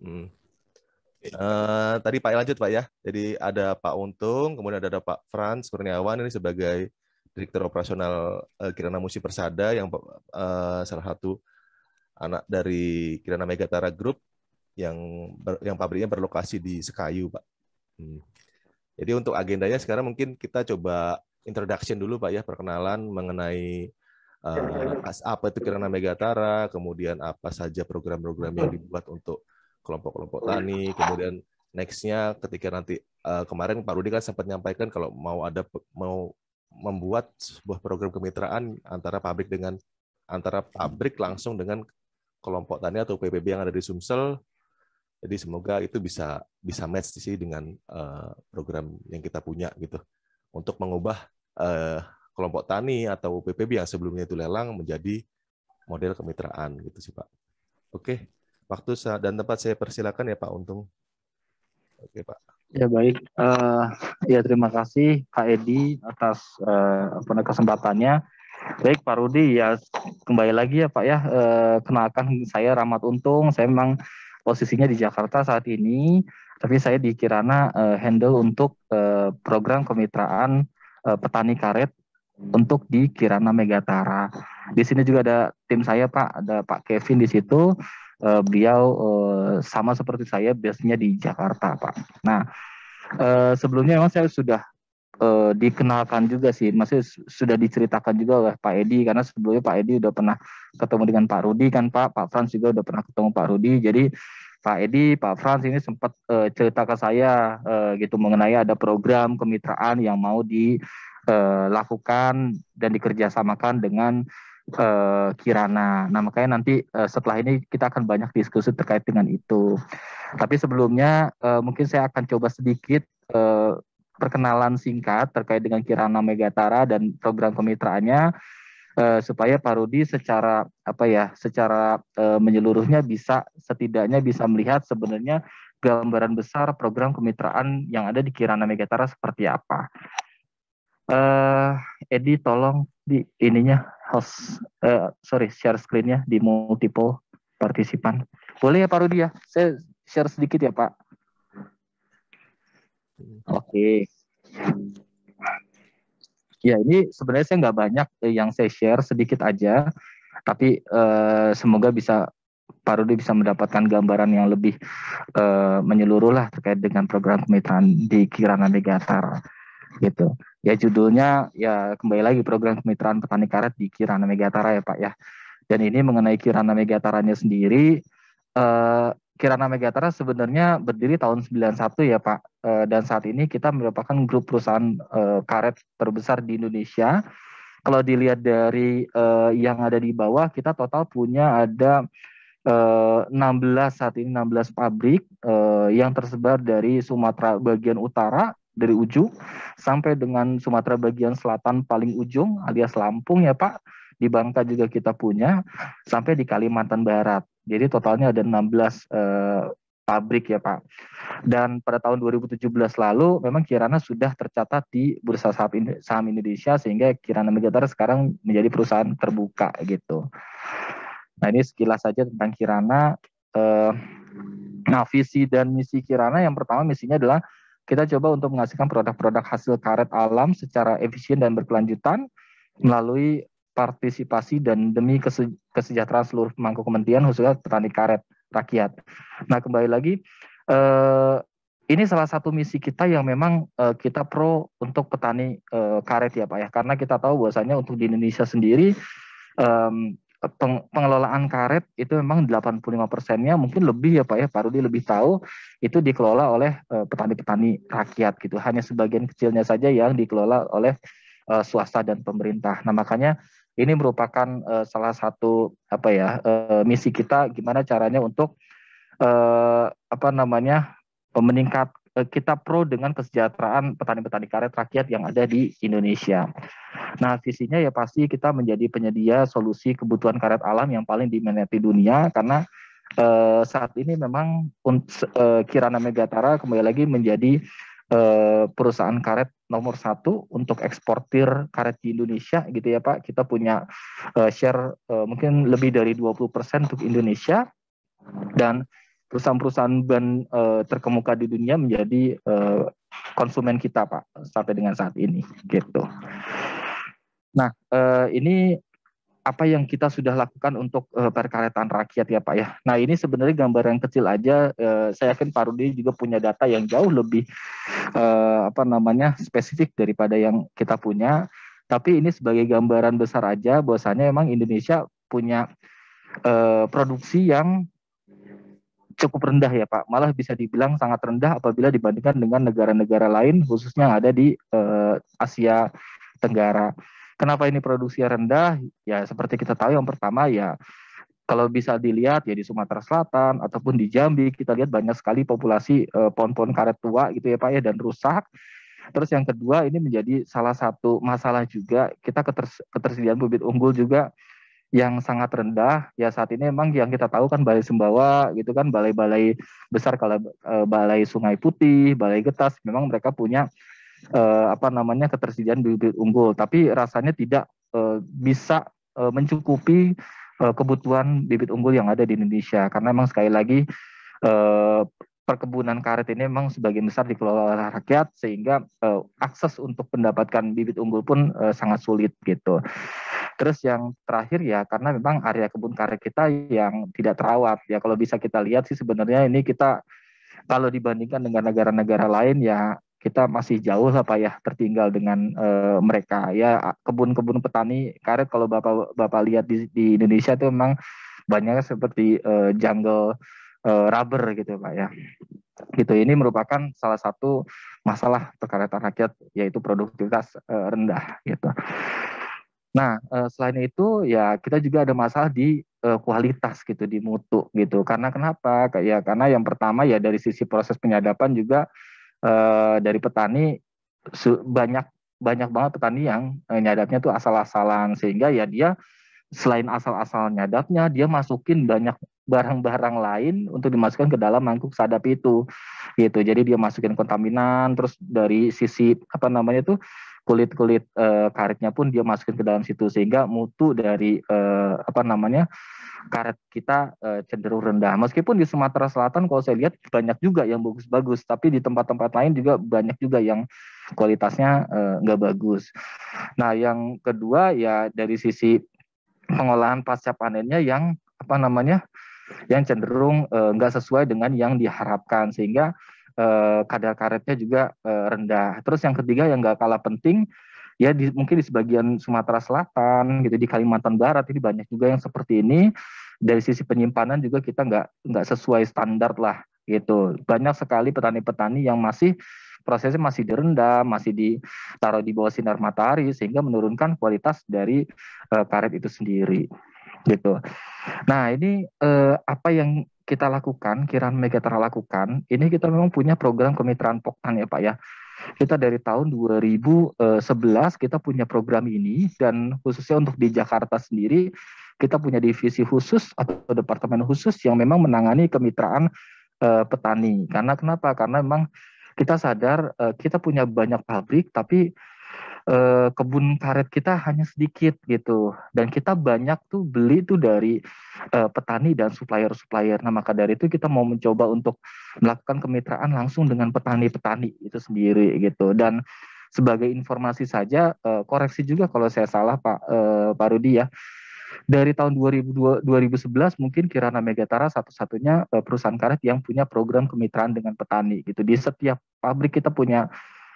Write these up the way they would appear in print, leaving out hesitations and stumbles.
Hmm. Tadi Pak lanjut Pak ya. Jadi ada Pak Untung, kemudian ada Pak Frans Kurniawan ini sebagai Direktur Operasional Kirana Musi Persada yang salah satu anak dari Kirana Megatara Group yang yang pabriknya berlokasi di Sekayu Pak. Hmm. Jadi untuk agendanya sekarang mungkin kita coba introduction dulu Pak ya, perkenalan mengenai apa itu Kirana Megatara, kemudian apa saja program-program yang dibuat untuk kelompok-kelompok tani, kemudian next-nya ketika nanti kemarin Pak Rudi kan sempat menyampaikan kalau mau membuat sebuah program kemitraan antara pabrik langsung dengan kelompok tani atau PPB yang ada di Sumsel. Jadi semoga itu bisa match sih dengan program yang kita punya gitu untuk mengubah kelompok tani atau PPB yang sebelumnya itu lelang menjadi model kemitraan gitu sih Pak. Oke, waktu dan tempat saya persilakan ya Pak Untung. Oke Pak. Ya baik, ya terima kasih Kak Edi atas kesempatannya. Baik Pak Rudi, ya kembali lagi ya Pak ya, kenalkan saya Rahmat Untung, saya memang posisinya di Jakarta saat ini, tapi saya di Kirana handle untuk program kemitraan petani karet untuk di Kirana Megatara. Di sini juga ada tim saya Pak, ada Pak Kevin di situ. Beliau sama seperti saya, biasanya di Jakarta Pak. Nah, sebelumnya memang saya sudah dikenalkan juga sih, masih sudah diceritakan juga oleh Pak Edi, karena sebelumnya Pak Edi udah pernah ketemu dengan Pak Rudi kan Pak Frans juga udah pernah ketemu Pak Rudi. Jadi Pak Edi, Pak Frans ini sempat cerita ke saya gitu mengenai ada program kemitraan yang mau dilakukan dan dikerjasamakan dengan Kirana. Nah makanya nanti setelah ini kita akan banyak diskusi terkait dengan itu. Tapi sebelumnya mungkin saya akan coba sedikit perkenalan singkat terkait dengan Kirana Megatara dan program kemitraannya supaya Pak Rudi secara menyeluruhnya setidaknya bisa melihat sebenarnya gambaran besar program kemitraan yang ada di Kirana Megatara seperti apa. Edi tolong di ininya share screen-nya di multiple partisipan. Boleh ya Pak Rudi ya? Saya share sedikit ya Pak. Oke. Ya ini sebenarnya saya nggak banyak yang saya share, sedikit aja. Tapi semoga Pak Rudi bisa mendapatkan gambaran yang lebih menyeluruh lah terkait dengan program kemitraan di Kirana Megatara gitu. Ya judulnya ya kembali lagi program kemitraan petani karet di Kirana Megatara ya Pak ya. Dan ini mengenai Kirana Megataranya sendiri, Kirana Megatara sebenarnya berdiri tahun 91 ya Pak. Dan saat ini kita merupakan grup perusahaan karet terbesar di Indonesia. Kalau dilihat dari yang ada di bawah, kita total punya ada 16 saat ini 16 pabrik yang tersebar dari Sumatera bagian utara dari ujung sampai dengan Sumatera bagian selatan paling ujung alias Lampung ya Pak. Di Bangka juga kita punya sampai di Kalimantan Barat. Jadi totalnya ada 16 pabrik ya Pak. Dan pada tahun 2017 lalu memang Kirana sudah tercatat di Bursa Saham Indonesia sehingga Kirana Megatara sekarang menjadi perusahaan terbuka gitu. Nah ini sekilas saja tentang Kirana. Nah visi dan misi Kirana yang pertama misinya adalah kita coba untuk menghasilkan produk-produk hasil karet alam secara efisien dan berkelanjutan melalui partisipasi dan demi kesejahteraan seluruh pemangku kepentingan khususnya petani karet rakyat. Nah kembali lagi ini salah satu misi kita yang memang kita pro untuk petani karet ya Pak ya, karena kita tahu bahwasanya untuk di Indonesia sendiri pengelolaan karet itu memang 85%-nya mungkin lebih ya Pak ya, Pak Rudi lebih tahu, itu dikelola oleh petani-petani rakyat gitu. Hanya sebagian kecilnya saja yang dikelola oleh swasta dan pemerintah. Nah makanya ini merupakan salah satu misi kita gimana caranya untuk meningkat kita pro dengan kesejahteraan petani-petani karet rakyat yang ada di Indonesia. Nah, visinya ya pasti kita menjadi penyedia solusi kebutuhan karet alam yang paling diminati dunia karena saat ini memang Kirana Megatara kembali lagi menjadi perusahaan karet nomor 1 untuk eksportir karet di Indonesia gitu ya Pak. Kita punya share mungkin lebih dari 20% untuk Indonesia dan perusahaan-perusahaan ban terkemuka di dunia menjadi konsumen kita, Pak, sampai dengan saat ini gitu. Nah, ini apa yang kita sudah lakukan untuk perkaretan rakyat ya Pak ya. Nah ini sebenarnya gambaran kecil aja. Saya yakin Pak Rudi juga punya data yang jauh lebih spesifik daripada yang kita punya. Tapi ini sebagai gambaran besar aja, bahwasanya memang Indonesia punya produksi yang cukup rendah ya Pak. Malah bisa dibilang sangat rendah apabila dibandingkan dengan negara-negara lain, khususnya yang ada di Asia Tenggara. Kenapa ini produksi rendah? Ya seperti kita tahu yang pertama ya kalau bisa dilihat ya di Sumatera Selatan ataupun di Jambi kita lihat banyak sekali populasi pohon-pohon karet tua gitu ya Pak ya dan rusak. Terus yang kedua ini menjadi salah satu masalah juga kita ketersediaan bibit unggul juga yang sangat rendah. Ya saat ini memang yang kita tahu kan Balai Sumbawa gitu kan balai-balai besar kalau Balai Sungai Putih, Balai Getas memang mereka punya ketersediaan bibit unggul, tapi rasanya tidak bisa mencukupi kebutuhan bibit unggul yang ada di Indonesia karena memang sekali lagi perkebunan karet ini memang sebagian besar dikelola oleh rakyat sehingga akses untuk mendapatkan bibit unggul pun sangat sulit gitu. Terus yang terakhir ya karena memang area kebun karet kita yang tidak terawat ya kalau bisa kita lihat sih sebenarnya ini kita kalau dibandingkan dengan negara-negara lain ya kita masih jauh lah Pak ya tertinggal dengan mereka ya kebun-kebun petani karet kalau Bapak lihat di Indonesia itu memang banyaknya seperti jungle rubber gitu Pak ya gitu ini merupakan salah satu masalah perkaretan rakyat yaitu produktivitas rendah gitu. Nah selain itu ya kita juga ada masalah di kualitas gitu di mutu gitu karena kenapa ya karena yang pertama ya dari sisi proses penyadapan juga dari petani banyak banyak banget petani yang nyadapnya tuh asal-asalan sehingga ya dia selain asal-asal nyadapnya dia masukin banyak barang-barang lain untuk dimasukkan ke dalam mangkuk sadap itu gitu jadi dia masukin kontaminan terus dari sisi kulit-kulit karetnya pun dia masukin ke dalam situ sehingga mutu dari karet kita cenderung rendah. Meskipun di Sumatera Selatan kalau saya lihat banyak juga yang bagus-bagus, tapi di tempat-tempat lain juga banyak juga yang kualitasnya nggak bagus. Nah, yang kedua ya dari sisi pengolahan pasca panennya yang yang cenderung nggak sesuai dengan yang diharapkan sehingga kadar karetnya juga rendah. Terus yang ketiga yang nggak kalah penting ya mungkin di sebagian Sumatera Selatan gitu di Kalimantan Barat ini banyak juga yang seperti ini dari sisi penyimpanan juga kita nggak sesuai standar lah gitu banyak sekali petani-petani yang masih prosesnya masih direndam masih ditaruh di bawah sinar matahari sehingga menurunkan kualitas dari karet itu sendiri gitu. Nah ini apa yang kita lakukan, Kirana Megaterra lakukan, ini kita memang punya program kemitraan Poktan ya Pak ya. Kita dari tahun 2011 kita punya program ini dan khususnya untuk di Jakarta sendiri kita punya divisi khusus atau departemen khusus yang memang menangani kemitraan petani. Karena kenapa? Karena memang kita sadar kita punya banyak pabrik tapi kebun karet kita hanya sedikit gitu dan kita banyak tuh beli tuh dari petani dan supplier-supplier. Nah maka dari itu kita mau mencoba untuk melakukan kemitraan langsung dengan petani-petani itu sendiri gitu. Dan sebagai informasi saja koreksi juga kalau saya salah Pak Rudi ya. Dari tahun 2011 mungkin Kirana Megaterra satu-satunya perusahaan karet yang punya program kemitraan dengan petani gitu. Di setiap pabrik kita punya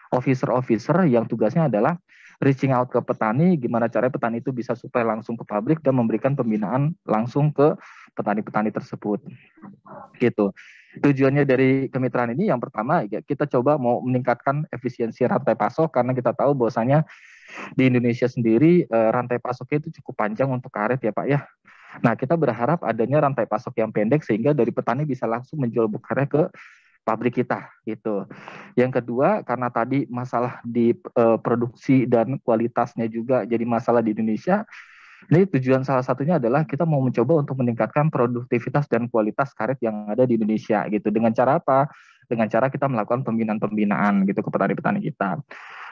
officer yang tugasnya adalah reaching out ke petani, gimana caranya petani itu bisa supply langsung ke pabrik dan memberikan pembinaan langsung ke petani-petani tersebut. Gitu. Tujuannya dari kemitraan ini yang pertama ya kita coba mau meningkatkan efisiensi rantai pasok karena kita tahu bahwasanya di Indonesia sendiri rantai pasoknya itu cukup panjang untuk karet ya Pak ya. Nah kita berharap adanya rantai pasok yang pendek sehingga dari petani bisa langsung menjual karet ke pabrik kita gitu. Yang kedua karena tadi masalah di produksi dan kualitasnya juga jadi masalah di Indonesia. Ini tujuan salah satunya adalah kita mau mencoba untuk meningkatkan produktivitas dan kualitas karet yang ada di Indonesia gitu. Dengan cara apa? Dengan cara kita melakukan pembinaan-pembinaan gitu ke petani-petani kita.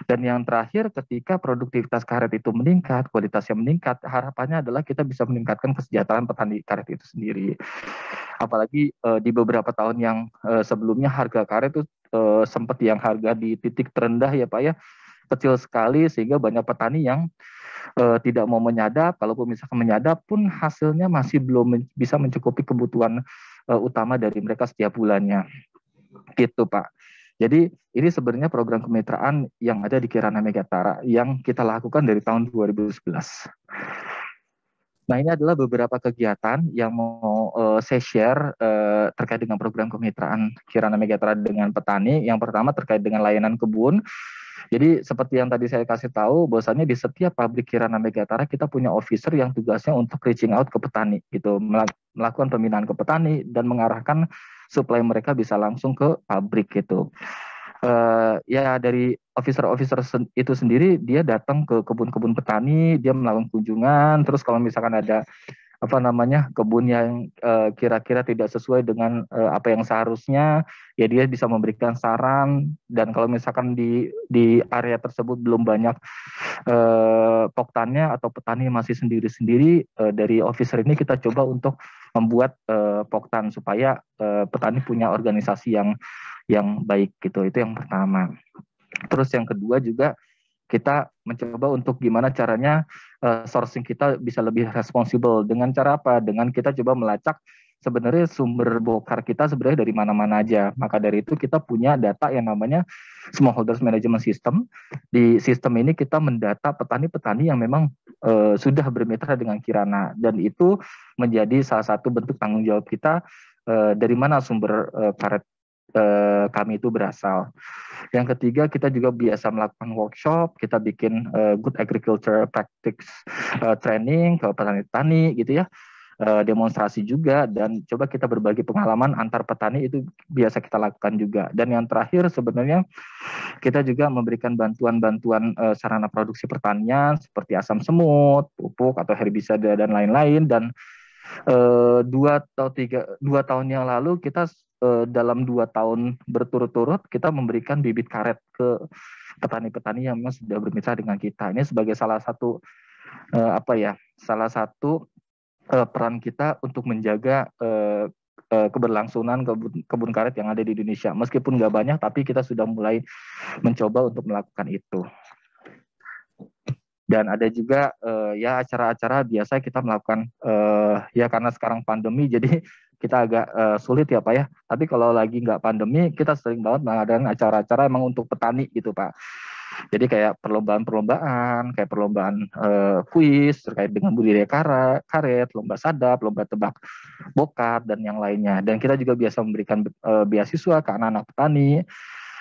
Dan yang terakhir ketika produktivitas karet itu meningkat, kualitasnya meningkat, harapannya adalah kita bisa meningkatkan kesejahteraan petani karet itu sendiri. Apalagi di beberapa tahun yang sebelumnya harga karet itu sempat yang harga di titik terendah ya Pak ya, kecil sekali sehingga banyak petani yang tidak mau menyadap. Kalaupun misalkan menyadap pun hasilnya masih belum bisa mencukupi kebutuhan utama dari mereka setiap bulannya. Gitu Pak. Jadi ini sebenarnya program kemitraan yang ada di Kirana Megatara yang kita lakukan dari tahun 2011. Nah, ini adalah beberapa kegiatan yang mau saya share terkait dengan program kemitraan Kirana Megatara dengan petani. Yang pertama terkait dengan layanan kebun. Jadi seperti yang tadi saya kasih tahu, bahwasannya di setiap pabrik Kirana Megatara kita punya officer yang tugasnya untuk reaching out ke petani, gitu, melakukan pembinaan ke petani dan mengarahkan supaya mereka bisa langsung ke pabrik gitu. Ya dari officer-officer itu sendiri dia datang ke kebun-kebun petani, dia melakukan kunjungan, terus kalau misalkan ada apa namanya kebun yang kira-kira tidak sesuai dengan apa yang seharusnya, ya dia bisa memberikan saran. Dan kalau misalkan di area tersebut belum banyak poktannya atau petani masih sendiri-sendiri, dari officer ini kita coba untuk membuat poktan supaya petani punya organisasi yang baik gitu. Itu yang pertama. Terus yang kedua juga kita mencoba untuk gimana caranya sourcing kita bisa lebih responsibel. Dengan cara apa? Dengan kita coba melacak sebenarnya sumber bokar kita sebenarnya dari mana-mana aja. Maka dari itu kita punya data yang namanya Smallholders Management System. Di sistem ini kita mendata petani-petani yang memang sudah bermitra dengan Kirana, dan itu menjadi salah satu bentuk tanggung jawab kita dari mana sumber karet kami itu berasal. Yang ketiga, kita juga biasa melakukan workshop, kita bikin good agriculture practice training ke petani-petani gitu ya, demonstrasi juga, dan coba kita berbagi pengalaman antar petani, itu biasa kita lakukan juga. Dan yang terakhir sebenarnya kita juga memberikan bantuan-bantuan sarana produksi pertanian seperti asam semut, pupuk atau herbisida dan lain-lain. Dan 2 tahun yang lalu kita dalam 2 tahun berturut-turut kita memberikan bibit karet ke petani-petani yang memang sudah bermitra dengan kita. Ini sebagai salah satu salah satu peran kita untuk menjaga keberlangsungan kebun karet yang ada di Indonesia. Meskipun nggak banyak, tapi kita sudah mulai mencoba untuk melakukan itu. Dan ada juga ya acara-acara biasa kita melakukan ya karena sekarang pandemi jadi kita agak sulit ya Pak ya. Tapi kalau lagi nggak pandemi kita sering banget mengadakan acara-acara emang untuk petani gitu Pak. Jadi kayak perlombaan-perlombaan, kayak perlombaan kuis terkait dengan budidaya karet, lomba sadap, lomba tebak bokar dan yang lainnya. Dan kita juga biasa memberikan beasiswa ke anak-anak petani.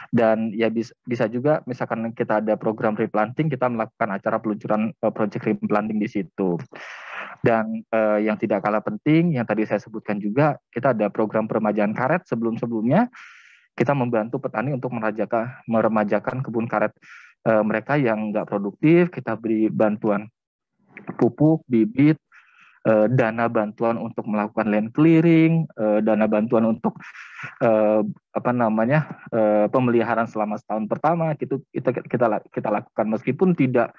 Dan ya bisa juga misalkan kita ada program replanting, kita melakukan acara peluncuran project replanting di situ. Dan yang tidak kalah penting yang tadi saya sebutkan juga, kita ada program peremajaan karet. Sebelum-sebelumnya kita membantu petani untuk meremajakan kebun karet mereka yang nggak produktif. Kita beri bantuan pupuk, bibit, dana bantuan untuk melakukan land clearing, dana bantuan untuk pemeliharaan selama setahun pertama. Itu kita lakukan meskipun tidak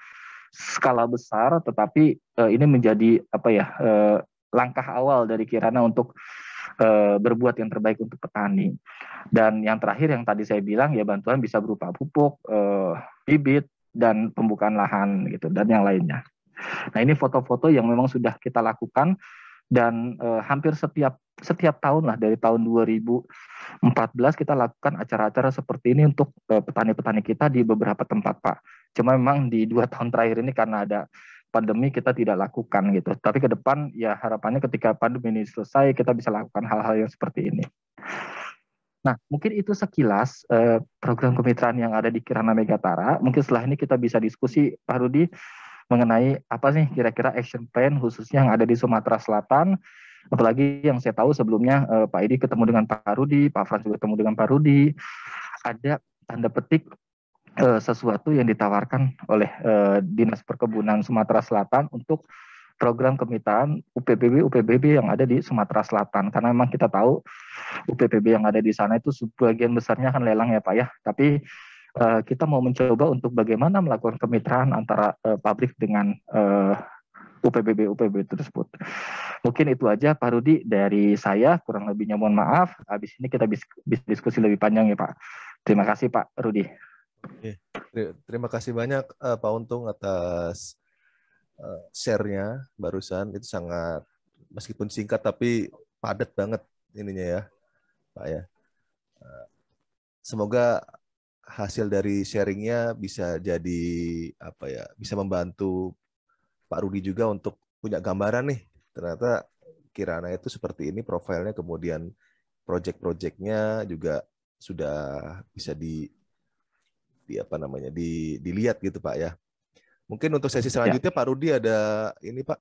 skala besar, tetapi ini menjadi langkah awal dari Kirana untuk berbuat yang terbaik untuk petani. Dan yang terakhir yang tadi saya bilang ya, bantuan bisa berupa pupuk, bibit, dan pembukaan lahan gitu, dan yang lainnya. Nah, ini foto-foto yang memang sudah kita lakukan, dan hampir setiap tahun lah, dari tahun 2014 kita lakukan acara-acara seperti ini untuk petani-petani kita di beberapa tempat Pak. Cuma memang di 2 tahun terakhir ini karena ada pandemi kita tidak lakukan gitu. Tapi ke depan ya harapannya ketika pandemi ini selesai kita bisa lakukan hal-hal yang seperti ini. Nah, mungkin itu sekilas program kemitraan yang ada di Kirana Megatara. Mungkin setelah ini kita bisa diskusi Pak Rudi mengenai apa sih kira-kira action plan khususnya yang ada di Sumatera Selatan. Apalagi yang saya tahu sebelumnya Pak Edi ketemu dengan Pak Rudi, Pak Frans juga ketemu dengan Pak Rudi. Ada tanda petik sesuatu yang ditawarkan oleh Dinas Perkebunan Sumatera Selatan untuk program kemitraan UPBB yang ada di Sumatera Selatan. Karena memang kita tahu UPBB yang ada di sana itu sebagian besarnya kan lelang ya Pak ya. Tapi kita mau mencoba untuk bagaimana melakukan kemitraan antara pabrik dengan UPBB tersebut. Mungkin itu aja Pak Rudi dari saya, kurang lebihnya mohon maaf. Habis ini kita bisa diskusi lebih panjang ya Pak. Terima kasih Pak Rudi. Terima kasih banyak Pak Untung atas share-nya barusan. Itu sangat, meskipun singkat tapi padat banget ininya ya Pak ya. Semoga hasil dari sharingnya bisa jadi apa ya, bisa membantu Pak Rudi juga untuk punya gambaran nih. Ternyata Kirana itu seperti ini profilnya, kemudian project-projectnya juga sudah bisa di apa namanya dilihat gitu Pak ya. Mungkin untuk sesi selanjutnya Pak Rudi ada ini Pak,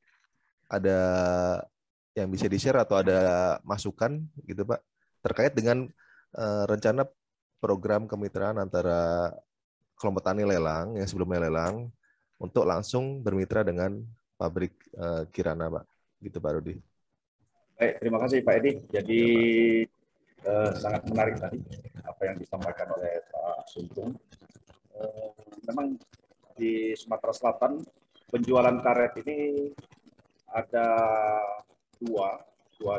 ada yang bisa di-share atau ada masukan gitu Pak terkait dengan rencana program kemitraan antara kelompok tani lelang yang sebelumnya lelang untuk langsung bermitra dengan pabrik Kirana Pak. Gitu Pak Rudi. Baik, terima kasih Pak Edi. Jadi ya, sangat menarik tadi apa yang disampaikan oleh Pak Suntung. Memang di Sumatera Selatan penjualan karet ini ada dua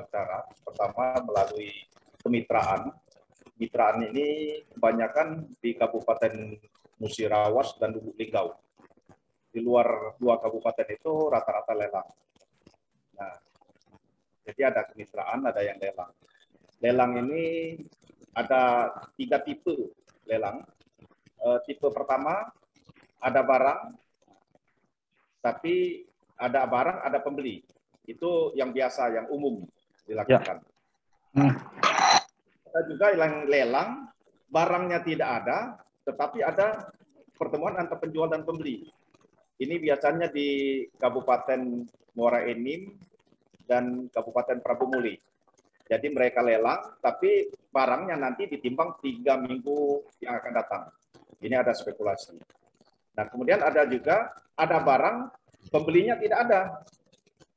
cara. Pertama melalui kemitraan. Kemitraan ini kebanyakan di Kabupaten Musirawas dan Lubuk Linggau. Di luar dua kabupaten itu rata-rata lelang. Nah, jadi ada kemitraan, ada yang lelang. Lelang ini ada 3 tipe lelang. Tipe pertama ada barang, tapi ada barang, ada pembeli. Itu yang biasa, yang umum dilakukan. Ada juga yang lelang, barangnya tidak ada, tetapi ada pertemuan antara penjual dan pembeli. Ini biasanya di Kabupaten Muara Enim dan Kabupaten Prabu Muli. Jadi mereka lelang, tapi barangnya nanti ditimbang 3 minggu yang akan datang. Ini ada spekulasi. Nah, kemudian ada juga, ada barang, pembelinya tidak ada.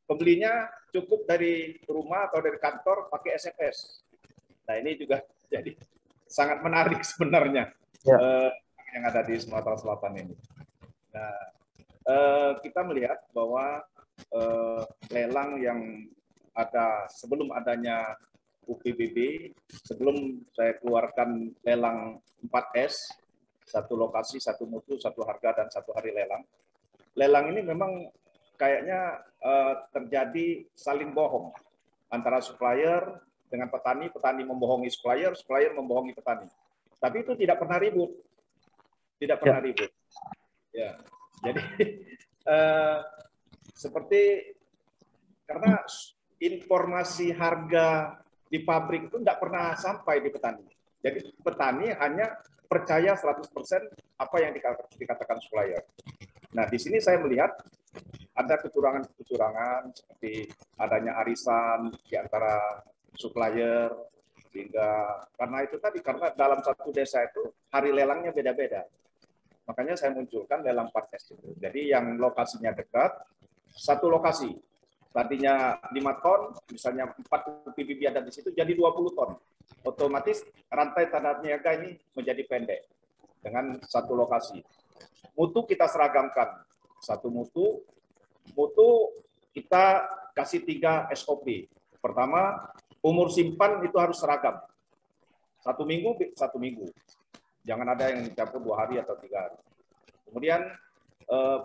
Pembelinya cukup dari rumah atau dari kantor pakai SMS. Nah, ini juga jadi sangat menarik sebenarnya yang ada di Sumatera Selatan ini. Nah, kita melihat bahwa lelang yang ada sebelum adanya UPBB, sebelum saya keluarkan lelang 4S, 1 lokasi, 1 mutu, 1 harga, dan 1 hari lelang. Lelang ini memang kayaknya terjadi saling bohong antara supplier dengan petani, petani membohongi supplier, supplier membohongi petani. Tapi itu tidak pernah ribut. Tidak pernah ribut. Ya. Jadi seperti karena informasi harga di pabrik itu tidak pernah sampai di petani. Jadi petani hanya percaya 100% apa yang dikatakan supplier. Nah, di sini saya melihat ada kecurangan-kecurangan seperti adanya arisan di antara supplier, sehingga karena itu tadi, karena dalam satu desa itu hari lelangnya beda-beda. Makanya saya munculkan lelang 4S itu. Jadi yang lokasinya dekat, 1 lokasi. Tadinya 5 ton, misalnya 4 UPBB ada di situ, jadi 20 ton. Otomatis rantai tanda niaga ini menjadi pendek dengan 1 lokasi. Mutu kita seragamkan. 1 mutu kita kasih 3 SOP. Pertama, umur simpan itu harus seragam. 1 minggu, 1 minggu. Jangan ada yang mencampur 2 hari atau 3 hari. Kemudian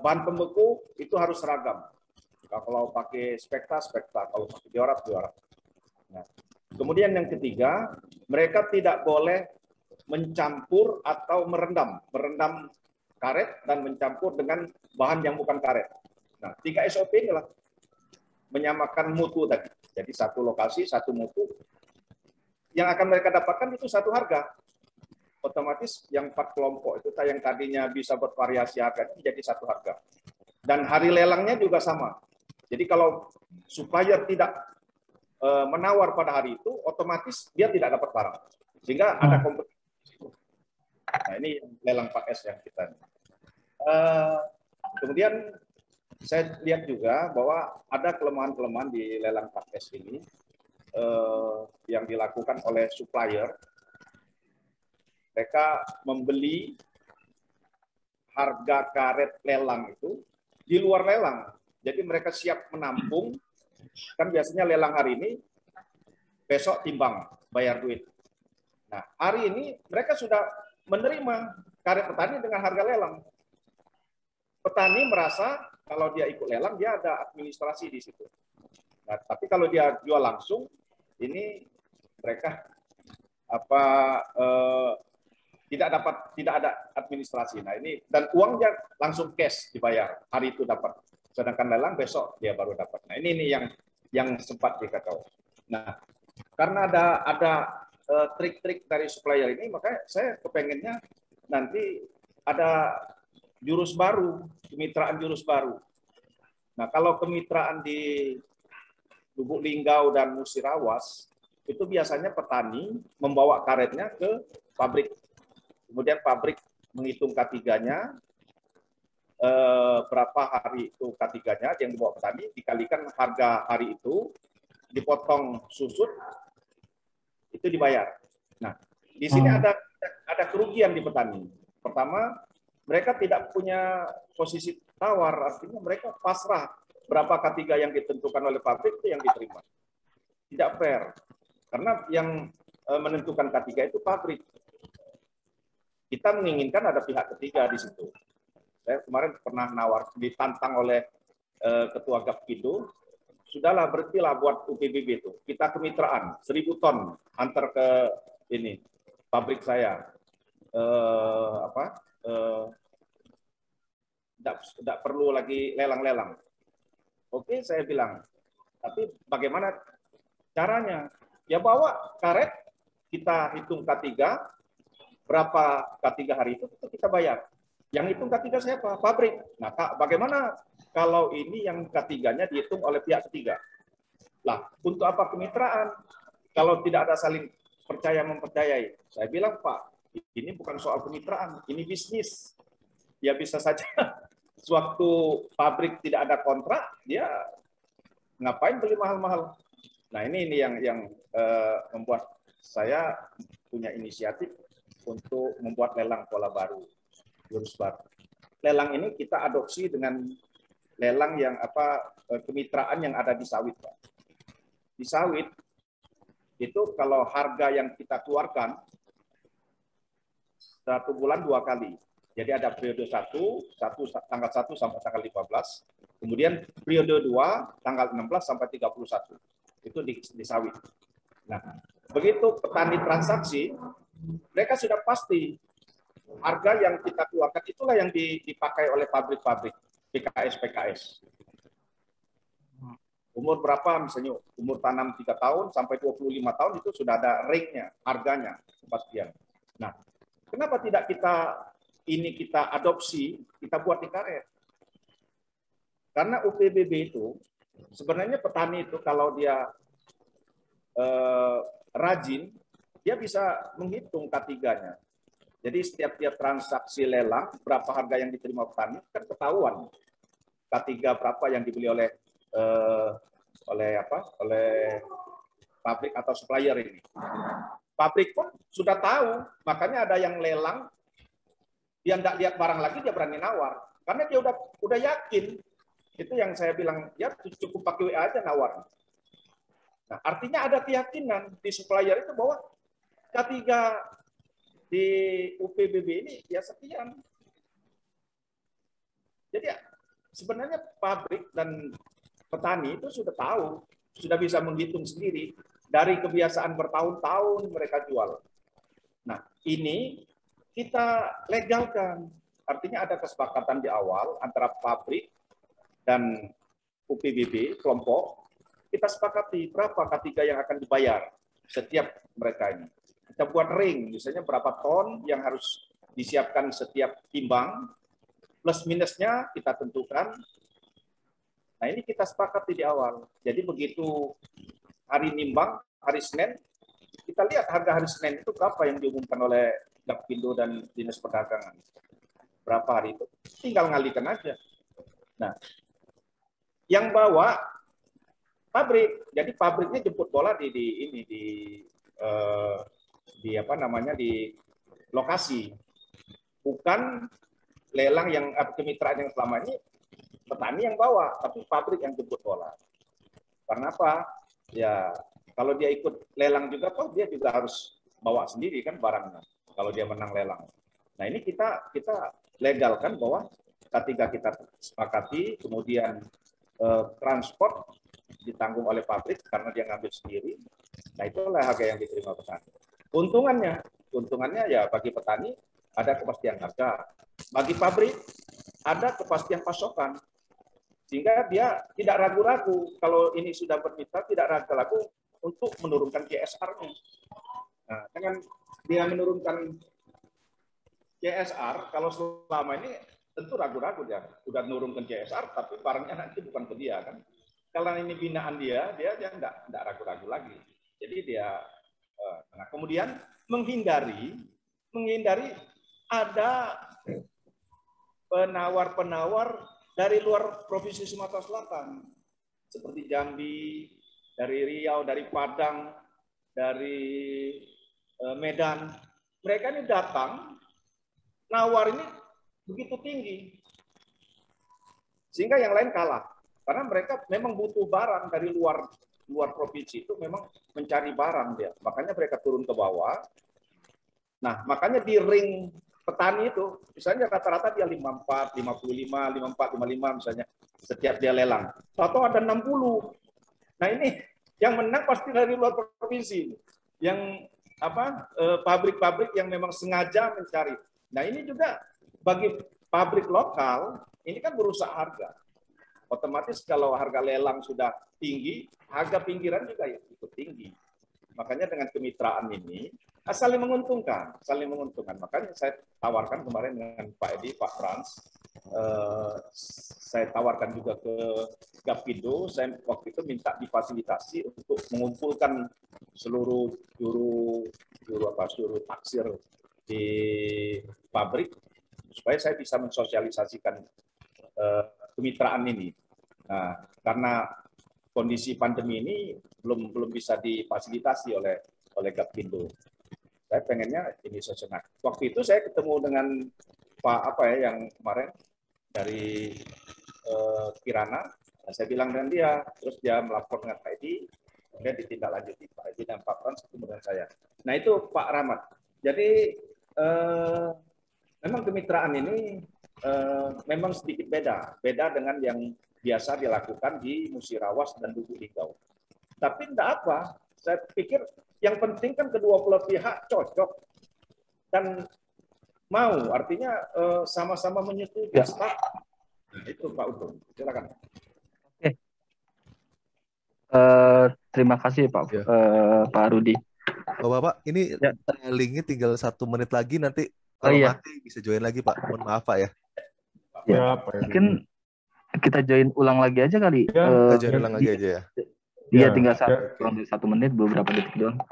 bahan pembeku itu harus seragam. Kalau pakai spekta, kalau pakai diorat. Nah, kemudian yang ketiga, mereka tidak boleh mencampur atau merendam karet dan mencampur dengan bahan yang bukan karet. Nah, 3 SOP inilah menyamakan mutu tadi. Jadi 1 lokasi, 1 mutu. Yang akan mereka dapatkan itu 1 harga. Otomatis yang 4 kelompok itu yang tadinya bisa bervariasi harga menjadi 1 harga. Dan hari lelangnya juga sama. Jadi kalau supplier tidak menawar pada hari itu, otomatis dia tidak dapat barang. Sehingga ada kompetisi. Nah, ini lelang 4S yang kita. Kemudian saya lihat juga bahwa ada kelemahan-kelemahan di lelang 4S ini yang dilakukan oleh supplier. Mereka membeli harga karet lelang itu di luar lelang. Jadi mereka siap menampung, kan biasanya lelang hari ini, besok timbang, bayar duit. Nah, hari ini mereka sudah menerima karet petani dengan harga lelang. Petani merasa kalau dia ikut lelang, dia ada administrasi di situ. Nah, tapi kalau dia jual langsung, ini mereka tidak ada administrasi. Nah ini dan uangnya langsung cash dibayar hari itu dapat. Sedangkan lelang besok dia baru dapat. Nah ini yang sempat dikatakan. Nah karena ada trik-trik dari supplier ini, makanya saya kepengennya nanti ada jurus baru, kemitraan jurus baru. Nah kalau kemitraan di Lubuk Linggau dan Musirawas itu biasanya petani membawa karetnya ke pabrik. Kemudian pabrik menghitung K3-nya, berapa hari itu K3-nya yang dibawa petani, dikalikan harga hari itu, dipotong susut, itu dibayar. Nah, di sini ada kerugian di petani. Pertama, mereka tidak punya posisi tawar, artinya mereka pasrah berapa K3 yang ditentukan oleh pabrik itu yang diterima. Tidak fair. Karena yang menentukan K3 itu pabrik. Kita menginginkan ada pihak ketiga di situ. Saya kemarin pernah ditantang oleh Ketua Gapkido, sudahlah berhentilah buat UPBB itu. Kita kemitraan 1000 ton antar ke ini pabrik saya. Tidak perlu lagi lelang-lelang. Oke, saya bilang. Tapi bagaimana caranya? Ya bawa karet, kita hitung K3, berapa K3 hari itu kita bayar. Yang hitung K3 siapa? Pabrik. Nah, bagaimana kalau ini yang K3-nya dihitung oleh pihak ketiga? Lah, untuk apa kemitraan? Kalau tidak ada saling percaya mempercayai. Saya bilang, Pak, ini bukan soal kemitraan, ini bisnis. Ya bisa saja sewaktu pabrik tidak ada kontrak, dia ngapain beli mahal-mahal. Nah, ini yang membuat saya punya inisiatif untuk membuat lelang pola baru, jurus baru. Lelang ini kita adopsi dengan lelang yang kemitraan yang ada di sawit, Pak. Di sawit itu kalau harga yang kita keluarkan 1 bulan 2 kali. Jadi ada periode 1 tanggal 1 sampai tanggal 15, kemudian periode 2 tanggal 16 sampai 31. Itu di sawit. Nah, begitu petani transaksi, mereka sudah pasti harga yang kita keluarkan itulah yang dipakai oleh pabrik-pabrik PKS. Umur berapa misalnya, umur tanam 3 tahun sampai 25 tahun itu sudah ada ring-nya, harganya kepastian. Nah, kenapa tidak kita adopsi, kita buat di karet? Karena UPBB itu sebenarnya petani itu kalau dia rajin, dia bisa menghitung K3-nya. Jadi setiap transaksi lelang, berapa harga yang diterima petani, kan ketahuan. K3 berapa yang dibeli oleh pabrik atau supplier ini. Pabrik pun sudah tahu, makanya ada yang lelang, dia tidak lihat barang lagi, dia berani nawar. Karena dia udah yakin. Itu yang saya bilang, ya cukup pakai WA aja nawar. Nah, artinya ada keyakinan di supplier itu bahwa K3 di UPBB ini ya sekian. Jadi sebenarnya pabrik dan petani itu sudah tahu, sudah bisa menghitung sendiri dari kebiasaan bertahun-tahun mereka jual. Nah, ini kita legalkan. Artinya ada kesepakatan di awal antara pabrik dan UPBB kelompok. Kita sepakati berapa K3 yang akan dibayar setiap mereka ini. Kita buat ring, misalnya berapa ton yang harus disiapkan setiap timbang, plus minusnya kita tentukan. Nah ini kita sepakati di awal. Jadi begitu hari nimbang, hari Senin, kita lihat harga hari Senin itu berapa yang diumumkan oleh Gapkindo dan Dinas Perdagangan. Berapa hari itu? Tinggal ngalikan aja. Nah, yang bawa pabrik. Jadi pabriknya jemput bola di lokasi. Bukan lelang yang kemitraan yang selama ini petani yang bawa, tapi pabrik yang jemput bola. Karena apa? Ya kalau dia ikut lelang juga, toh dia juga harus bawa sendiri kan barangnya. Kalau dia menang lelang. Nah ini kita legalkan bahwa ketika kita sepakati, kemudian transport ditanggung oleh pabrik karena dia ngambil sendiri. Nah itulah harga yang diterima petani. Keuntungannya ya bagi petani ada kepastian harga. Bagi pabrik ada kepastian pasokan. Sehingga dia tidak ragu-ragu kalau ini sudah bermitra, tidak ragu-ragu untuk menurunkan CSR-nya. Nah, dengan dia menurunkan CSR, kalau selama ini tentu ragu-ragu dia udah menurunkan CSR, tapi barangnya nanti bukan ke dia kan. Kalau ini binaan dia enggak ragu-ragu lagi. Jadi dia, nah kemudian menghindari ada penawar-penawar dari luar Provinsi Sumatera Selatan, seperti Jambi, dari Riau, dari Padang, dari Medan. Mereka ini datang, nawar ini begitu tinggi, sehingga yang lain kalah. Karena mereka memang butuh barang dari luar provinsi itu, memang mencari barang dia. Makanya mereka turun ke bawah. Nah, makanya di ring petani itu, misalnya rata-rata dia 54, 55, 54, 55 misalnya, setiap dia lelang. Atau ada 60. Nah ini yang menang pasti dari luar provinsi. Yang pabrik-pabrik yang memang sengaja mencari. Nah ini juga bagi pabrik lokal, ini kan berusaha harga. Otomatis kalau harga lelang sudah tinggi, harga pinggiran juga ya ikut tinggi. Makanya dengan kemitraan ini saling menguntungkan. Makanya saya tawarkan kemarin dengan Pak Edi, Pak Frans, saya tawarkan juga ke Gapindo. Saya waktu itu minta difasilitasi untuk mengumpulkan seluruh juru taksir di pabrik supaya saya bisa mensosialisasikan kemitraan ini. Nah, karena kondisi pandemi ini belum bisa difasilitasi oleh Gapindo. Saya pengennya ini sosial. Waktu itu saya ketemu dengan Pak yang kemarin dari Kirana. Nah, saya bilang dengan dia, terus dia melapor dengan Pak Edi, kemudian ditindaklanjuti Pak Edi dan Pak Frans ketemu dengan saya. Nah itu Pak Rahmat. Jadi memang kemitraan ini memang sedikit beda dengan yang biasa dilakukan di Musirawas dan Lubuk Linggau. Tapi tidak apa, saya pikir yang penting kan kedua belah pihak cocok dan mau, artinya sama-sama menyetujui. Ya. Nah, itu Pak Untung, silakan. Oke. Terima kasih Pak Pak Rudi. Oh Bapak, ini ya, linknya tinggal 1 menit lagi, nanti kalau mati bisa join lagi Pak. Mohon maaf Pak ya. Ya, mungkin kita join ulang lagi aja kali. Ya, join ulang lagi aja ya. Iya, tinggal 1 menit, beberapa detik doang.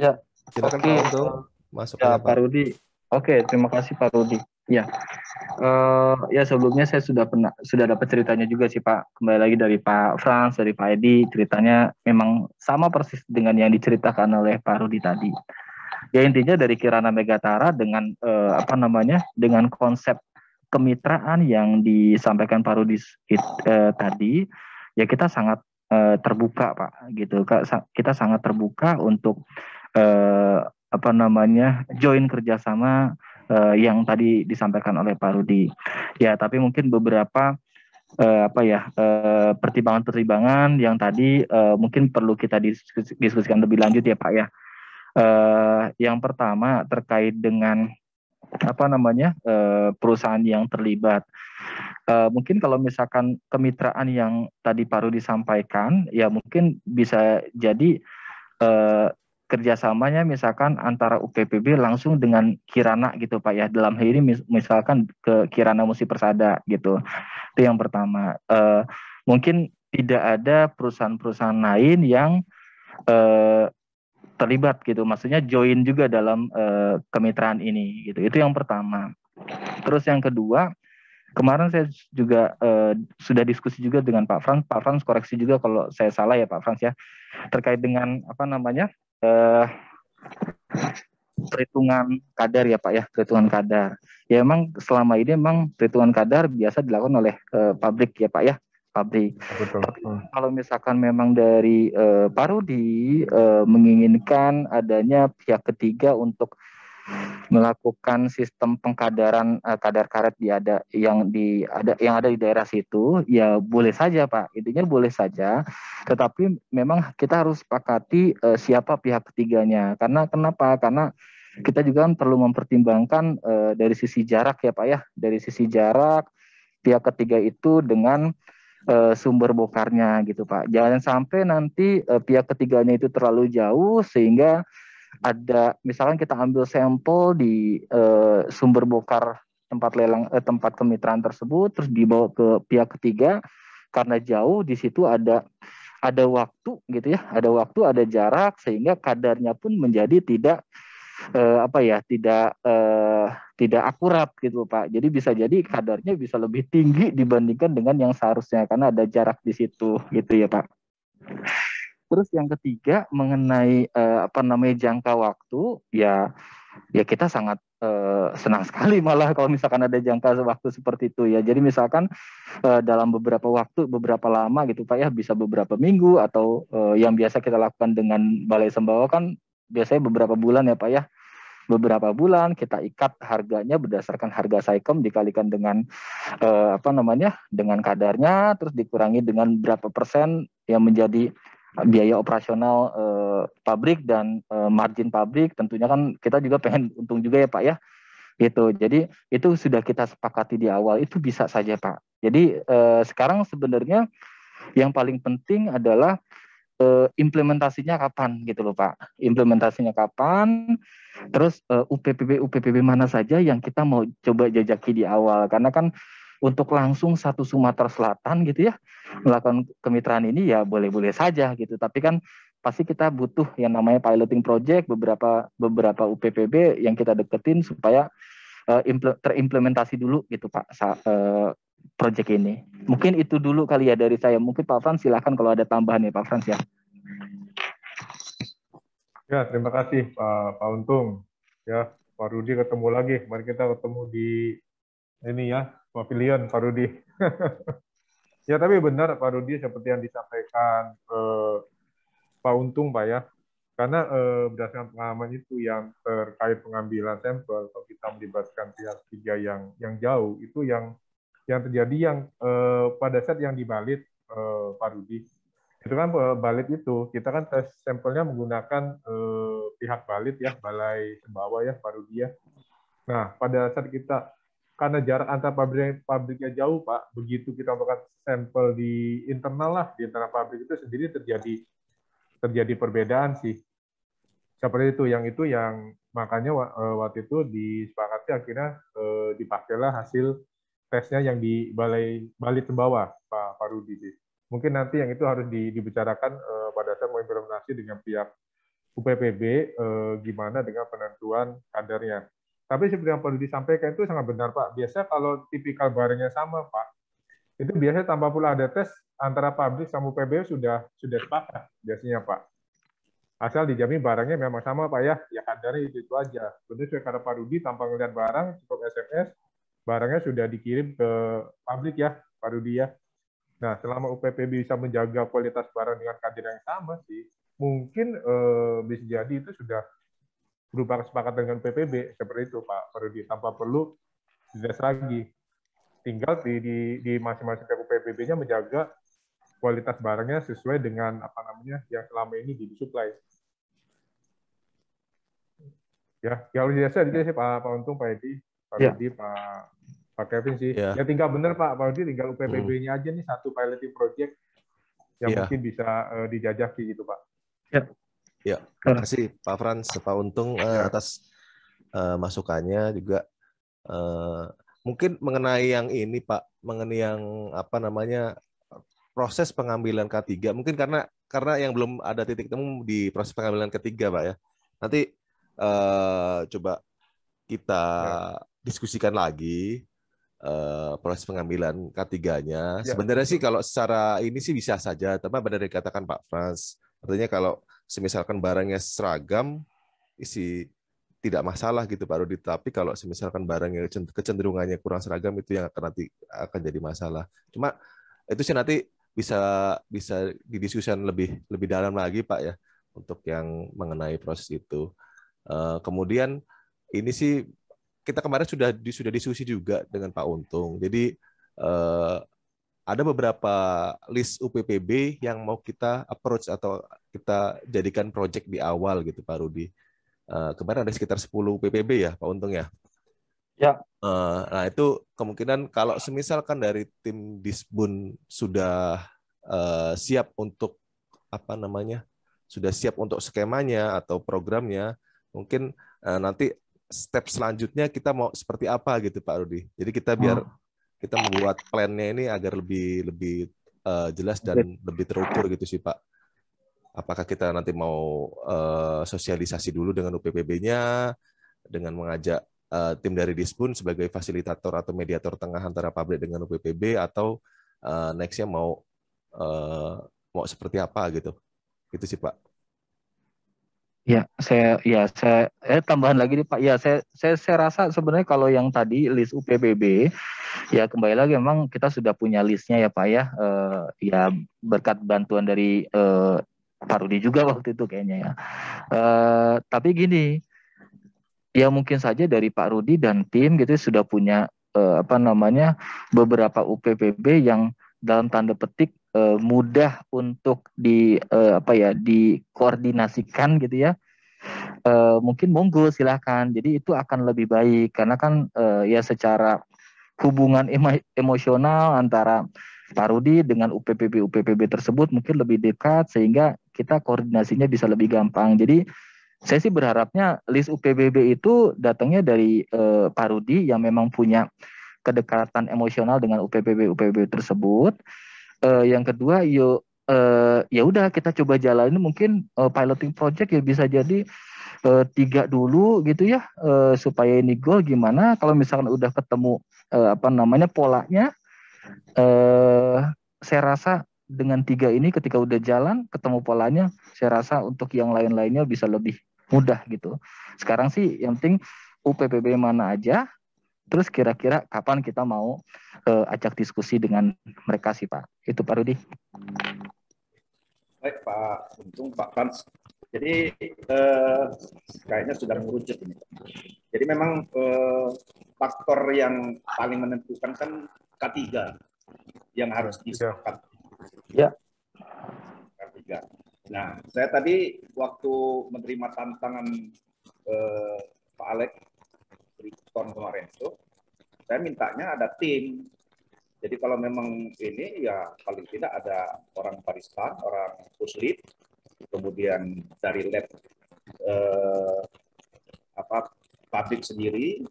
Ya, silakan Pak Untung. Masuk ya, Pak Rudi. Oke, terima kasih Pak Rudi. Ya, ya sebelumnya saya sudah dapat ceritanya juga sih Pak. Kembali lagi dari Pak Frans, dari Pak Edi, ceritanya memang sama persis dengan yang diceritakan oleh Pak Rudi tadi. Ya intinya dari Kirana Megatara dengan dengan konsep kemitraan yang disampaikan Pak Rudi tadi, ya kita sangat terbuka Pak, gitu. Kita sangat terbuka untuk join kerjasama yang tadi disampaikan oleh Pak Rudi. Ya, tapi mungkin beberapa pertimbangan-pertimbangan yang tadi mungkin perlu kita diskusikan lebih lanjut ya Pak ya. Yang pertama terkait dengan perusahaan yang terlibat. Mungkin kalau misalkan kemitraan yang tadi Pak Rudi sampaikan, ya mungkin bisa jadi kerjasamanya misalkan antara UPPB langsung dengan Kirana gitu Pak ya. Dalam hal ini misalkan ke Kirana Musi Persada gitu. Itu yang pertama. Mungkin tidak ada perusahaan-perusahaan lain yang terlibat gitu, maksudnya join juga dalam kemitraan ini gitu. Itu yang pertama. Terus yang kedua, kemarin saya juga sudah diskusi juga dengan Pak Frans. Pak Frans koreksi juga kalau saya salah ya Pak Frans ya, terkait dengan perhitungan kadar ya Pak ya, perhitungan kadar. Ya emang selama ini emang perhitungan kadar biasa dilakukan oleh pabrik ya Pak ya, pabrik. Betul. Tapi kalau misalkan memang dari Pak Rudi menginginkan adanya pihak ketiga untuk melakukan sistem pengkadaran kadar karet yang ada di daerah situ, ya boleh saja Pak, intinya boleh saja. Tetapi memang kita harus sepakati siapa pihak ketiganya. Karena kenapa? Karena kita juga perlu mempertimbangkan dari sisi jarak ya Pak ya, dari sisi jarak pihak ketiga itu dengan sumber bokarnya gitu Pak. Jangan sampai nanti pihak ketiganya itu terlalu jauh sehingga ada misalkan kita ambil sampel di sumber bokar tempat kemitraan tersebut terus dibawa ke pihak ketiga karena jauh di situ ada waktu gitu ya, ada waktu, ada jarak sehingga kadarnya pun menjadi tidak tidak akurat gitu Pak. Jadi bisa jadi kadarnya bisa lebih tinggi dibandingkan dengan yang seharusnya karena ada jarak di situ gitu ya Pak. Terus yang ketiga mengenai jangka waktu, ya kita sangat senang sekali malah kalau misalkan ada jangka waktu seperti itu ya. Jadi misalkan dalam beberapa lama gitu Pak ya, bisa beberapa minggu atau yang biasa kita lakukan dengan Balai Sembawah kan biasanya beberapa bulan ya Pak ya. Beberapa bulan kita ikat harganya berdasarkan harga Saikom dikalikan dengan dengan kadarnya, terus dikurangi dengan berapa persen yang menjadi biaya operasional pabrik dan margin pabrik. Tentunya kan kita juga pengen untung juga ya Pak ya, gitu. Jadi itu sudah kita sepakati di awal, itu bisa saja Pak. Jadi sekarang sebenarnya yang paling penting adalah implementasinya kapan gitu loh Pak. Implementasinya kapan, terus UPPB mana saja yang kita mau coba jajaki di awal. Karena kan untuk langsung satu Sumatera Selatan gitu ya, melakukan kemitraan ini ya boleh-boleh saja gitu. Tapi kan pasti kita butuh yang namanya piloting project, beberapa UPPB yang kita deketin supaya terimplementasi dulu gitu Pak, project ini. Mungkin itu dulu kali ya dari saya. Mungkin Pak Frans silakan kalau ada tambahan ya Pak Frans ya. Ya, terima kasih Pak Untung. Ya, Pak Rudi ketemu lagi. Mari kita ketemu di ini ya, pavilion Pak Rudi. Ya, tapi benar Pak Rudi seperti yang disampaikan Pak Untung Pak ya. Karena berdasarkan pengalaman itu yang terkait pengambilan sampel, kalau kita melibatkan pihak ketiga yang jauh, itu yang terjadi yang pada saat yang dibalit Pak Rudi, itu kan balit itu kita kan tes sampelnya menggunakan pihak balit ya, Balai Sembawah ya Pak Rudi ya. Nah pada saat kita karena jarak antar pabriknya jauh Pak, begitu kita melakukan sampel di internal lah, di internal pabrik itu sendiri terjadi perbedaan sih. Seperti itu yang makanya waktu itu disepakati akhirnya dipakailah hasil tesnya yang di Balai Sembawah Pak Rudi sih. Mungkin nanti yang itu harus dibicarakan pada saat mau implementasi dengan pihak UPPB gimana dengan penentuan kadarnya. Tapi seperti yang perlu disampaikan itu sangat benar Pak. Biasanya kalau tipikal barangnya sama Pak, itu biasanya tanpa pula ada tes antara pabrik sama UPPB sudah sepakat biasanya Pak. Asal dijamin barangnya memang sama Pak ya, ya kadarnya itu aja. Benar sesuai kata Pak Rudi, tanpa ngelihat barang, cukup SMS, barangnya sudah dikirim ke pabrik ya, Pak Rudi ya. Nah, selama UPPB bisa menjaga kualitas barang dengan kadar yang sama sih, mungkin bisa jadi itu sudah berupa kesepakatan dengan PPB seperti itu Pak Rudi, tanpa perlu dites lagi. Tinggal di masing-masing UPPB-nya menjaga kualitas barangnya sesuai dengan yang selama ini disuplai. Ya harus biasa sih Pak Untung, Pak Edi, Pak Rudi, Pak Kevin sih. Ya tinggal bener Pak Rudi, tinggal UPPB-nya aja nih satu piloting project yang mungkin bisa dijajaki gitu Pak. Ya, terima kasih Pak Frans, Pak Untung atas masukannya juga. Mungkin mengenai yang ini Pak, mengenai yang proses pengambilan K3, mungkin karena yang belum ada titik temu di proses pengambilan K3 Pak ya. Nanti coba kita diskusikan lagi proses pengambilan K3-nya. Sebenarnya sih kalau secara ini sih bisa saja, tapi benar dikatakan Pak Frans. Artinya kalau misalkan barangnya seragam, isi tidak masalah gitu Pak Rudi. Tapi kalau misalkan barangnya kecenderungannya kurang seragam itu yang nanti akan jadi masalah. Cuma itu sih nanti bisa bisa didiskusikan lebih dalam lagi Pak ya untuk yang mengenai proses itu. Kemudian ini sih kita kemarin sudah diskusi juga dengan Pak Untung. Jadi ada beberapa list UPPB yang mau kita approach atau kita jadikan project di awal gitu Pak Rudi. Kemarin ada sekitar 10 UPPB ya Pak Untung ya. Ya. Nah itu kemungkinan kalau semisalkan dari tim Disbun sudah siap untuk apa namanya, sudah siap untuk skemanya atau programnya, mungkin nanti step selanjutnya kita mau seperti apa gitu Pak Rudi. Jadi kita biar kita membuat plan-nya ini agar lebih jelas dan lebih terukur gitu sih Pak. Apakah kita nanti mau sosialisasi dulu dengan UPPB-nya, dengan mengajak tim dari Disbun sebagai fasilitator atau mediator tengah antara pabrik dengan UPPB, atau next-nya mau seperti apa gitu. Gitu sih Pak. Ya, saya tambahan lagi nih Pak. Ya, saya rasa sebenarnya kalau yang tadi list UPPB, ya kembali lagi memang kita sudah punya listnya ya Pak ya. Ya berkat bantuan dari Pak Rudi juga waktu itu kayaknya ya. Tapi gini, ya mungkin saja dari Pak Rudi dan tim gitu sudah punya beberapa UPPB yang dalam tanda petik mudah untuk dikoordinasikan gitu ya. Mungkin monggo silahkan. Jadi itu akan lebih baik karena kan ya secara hubungan emosional antara Pak Rudi dengan UPPB tersebut mungkin lebih dekat sehingga kita koordinasinya bisa lebih gampang. Jadi saya sih berharapnya list UPPB itu datangnya dari Pak Rudi yang memang punya kedekatan emosional dengan UPPB tersebut. Yang kedua, ya udah kita coba jalanin mungkin piloting project ya bisa jadi 3 dulu gitu ya, supaya ini goal gimana. Kalau misalkan udah ketemu polanya, saya rasa dengan 3 ini ketika udah jalan ketemu polanya, saya rasa untuk yang lain-lainnya bisa lebih mudah gitu. Sekarang sih yang penting UPPB mana aja, terus kira-kira kapan kita mau ajak diskusi dengan mereka sih Pak. Itu Pak Rudi. Baik Pak Untung, Pak Frans. Jadi kayaknya sudah mengerucut ini. Jadi memang faktor yang paling menentukan kan K3 yang harus disepakati. Ya. K3. Nah, saya tadi waktu menerima tantangan Pak Alex tahun kemarin itu, saya mintanya ada tim. Jadi kalau memang ini ya paling tidak ada orang barista, orang puslit, kemudian dari lab pabrik sendiri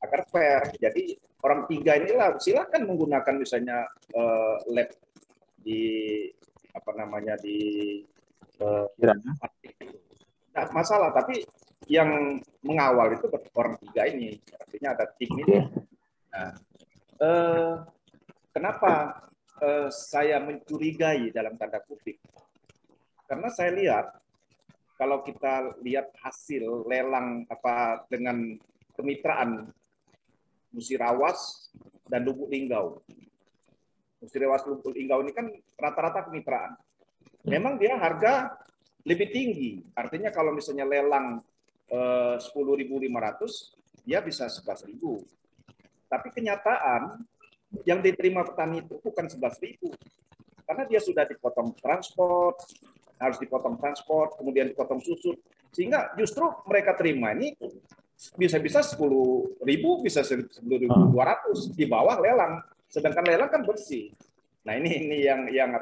agar fair. Jadi orang 3 inilah silakan menggunakan misalnya lab di nah, masalah, tapi yang mengawal itu orang 3 ini, artinya ada tim ini. Nah, kenapa saya mencurigai dalam tanda kutip? Karena saya lihat kalau kita lihat hasil lelang dengan kemitraan Musirawas dan Lubuk Linggau. Musirawas Lubuk Linggau ini kan rata-rata kemitraan. Memang dia harga lebih tinggi. Artinya kalau misalnya lelang 10.500, dia bisa 11.000. Tapi kenyataan yang diterima petani itu bukan 11.000. Karena dia sudah dipotong transport, harus dipotong transport, kemudian dipotong susut. Sehingga justru mereka terima ini bisa-bisa 10.000, bisa 10.200 di bawah lelang. Sedangkan lelang kan bersih. Nah ini yang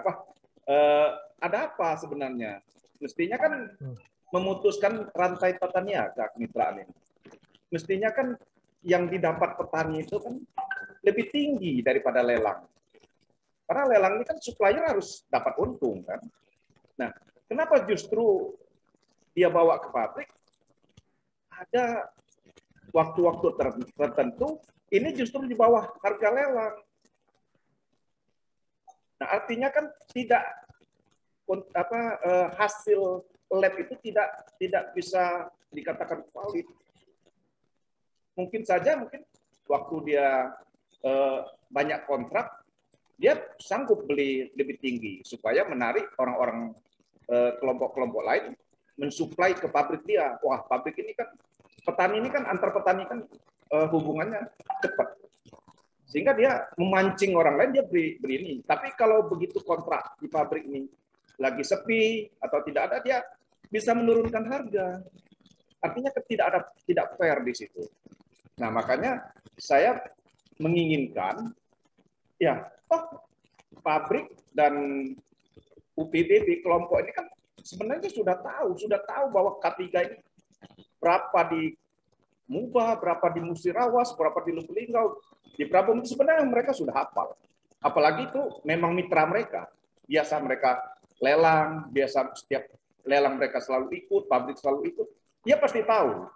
ada apa sebenarnya? Mestinya kan memutuskan rantai tata niaga kemitraan ini. Mestinya kan yang didapat petani itu kan lebih tinggi daripada lelang. Karena lelang ini kan supplier harus dapat untung kan. Nah, kenapa justru dia bawa ke pabrik? Ada waktu-waktu tertentu ini justru di bawah harga lelang. Nah, artinya kan tidak hasil lab itu tidak bisa dikatakan valid. mungkin saja waktu dia banyak kontrak, dia sanggup beli lebih tinggi supaya menarik orang-orang kelompok-kelompok lain mensuplai ke pabrik dia. Wah, pabrik ini kan petani ini kan antar petani kan hubungannya cepat. Sehingga dia memancing orang lain, dia beri ini. Tapi kalau begitu kontrak di pabrik ini lagi sepi atau tidak ada, dia bisa menurunkan harga. Artinya tidak fair di situ. Nah, makanya saya menginginkan ya, pabrik dan UPBB kelompok ini kan sebenarnya sudah tahu bahwa K3 ini berapa di Mubah, berapa di Musirawas, berapa di Lubuk Linggau, di Prabu, sebenarnya mereka sudah hafal. Apalagi itu memang mitra mereka. Biasa mereka lelang, biasa setiap lelang mereka selalu ikut, pabrik selalu ikut. Dia pasti tahu.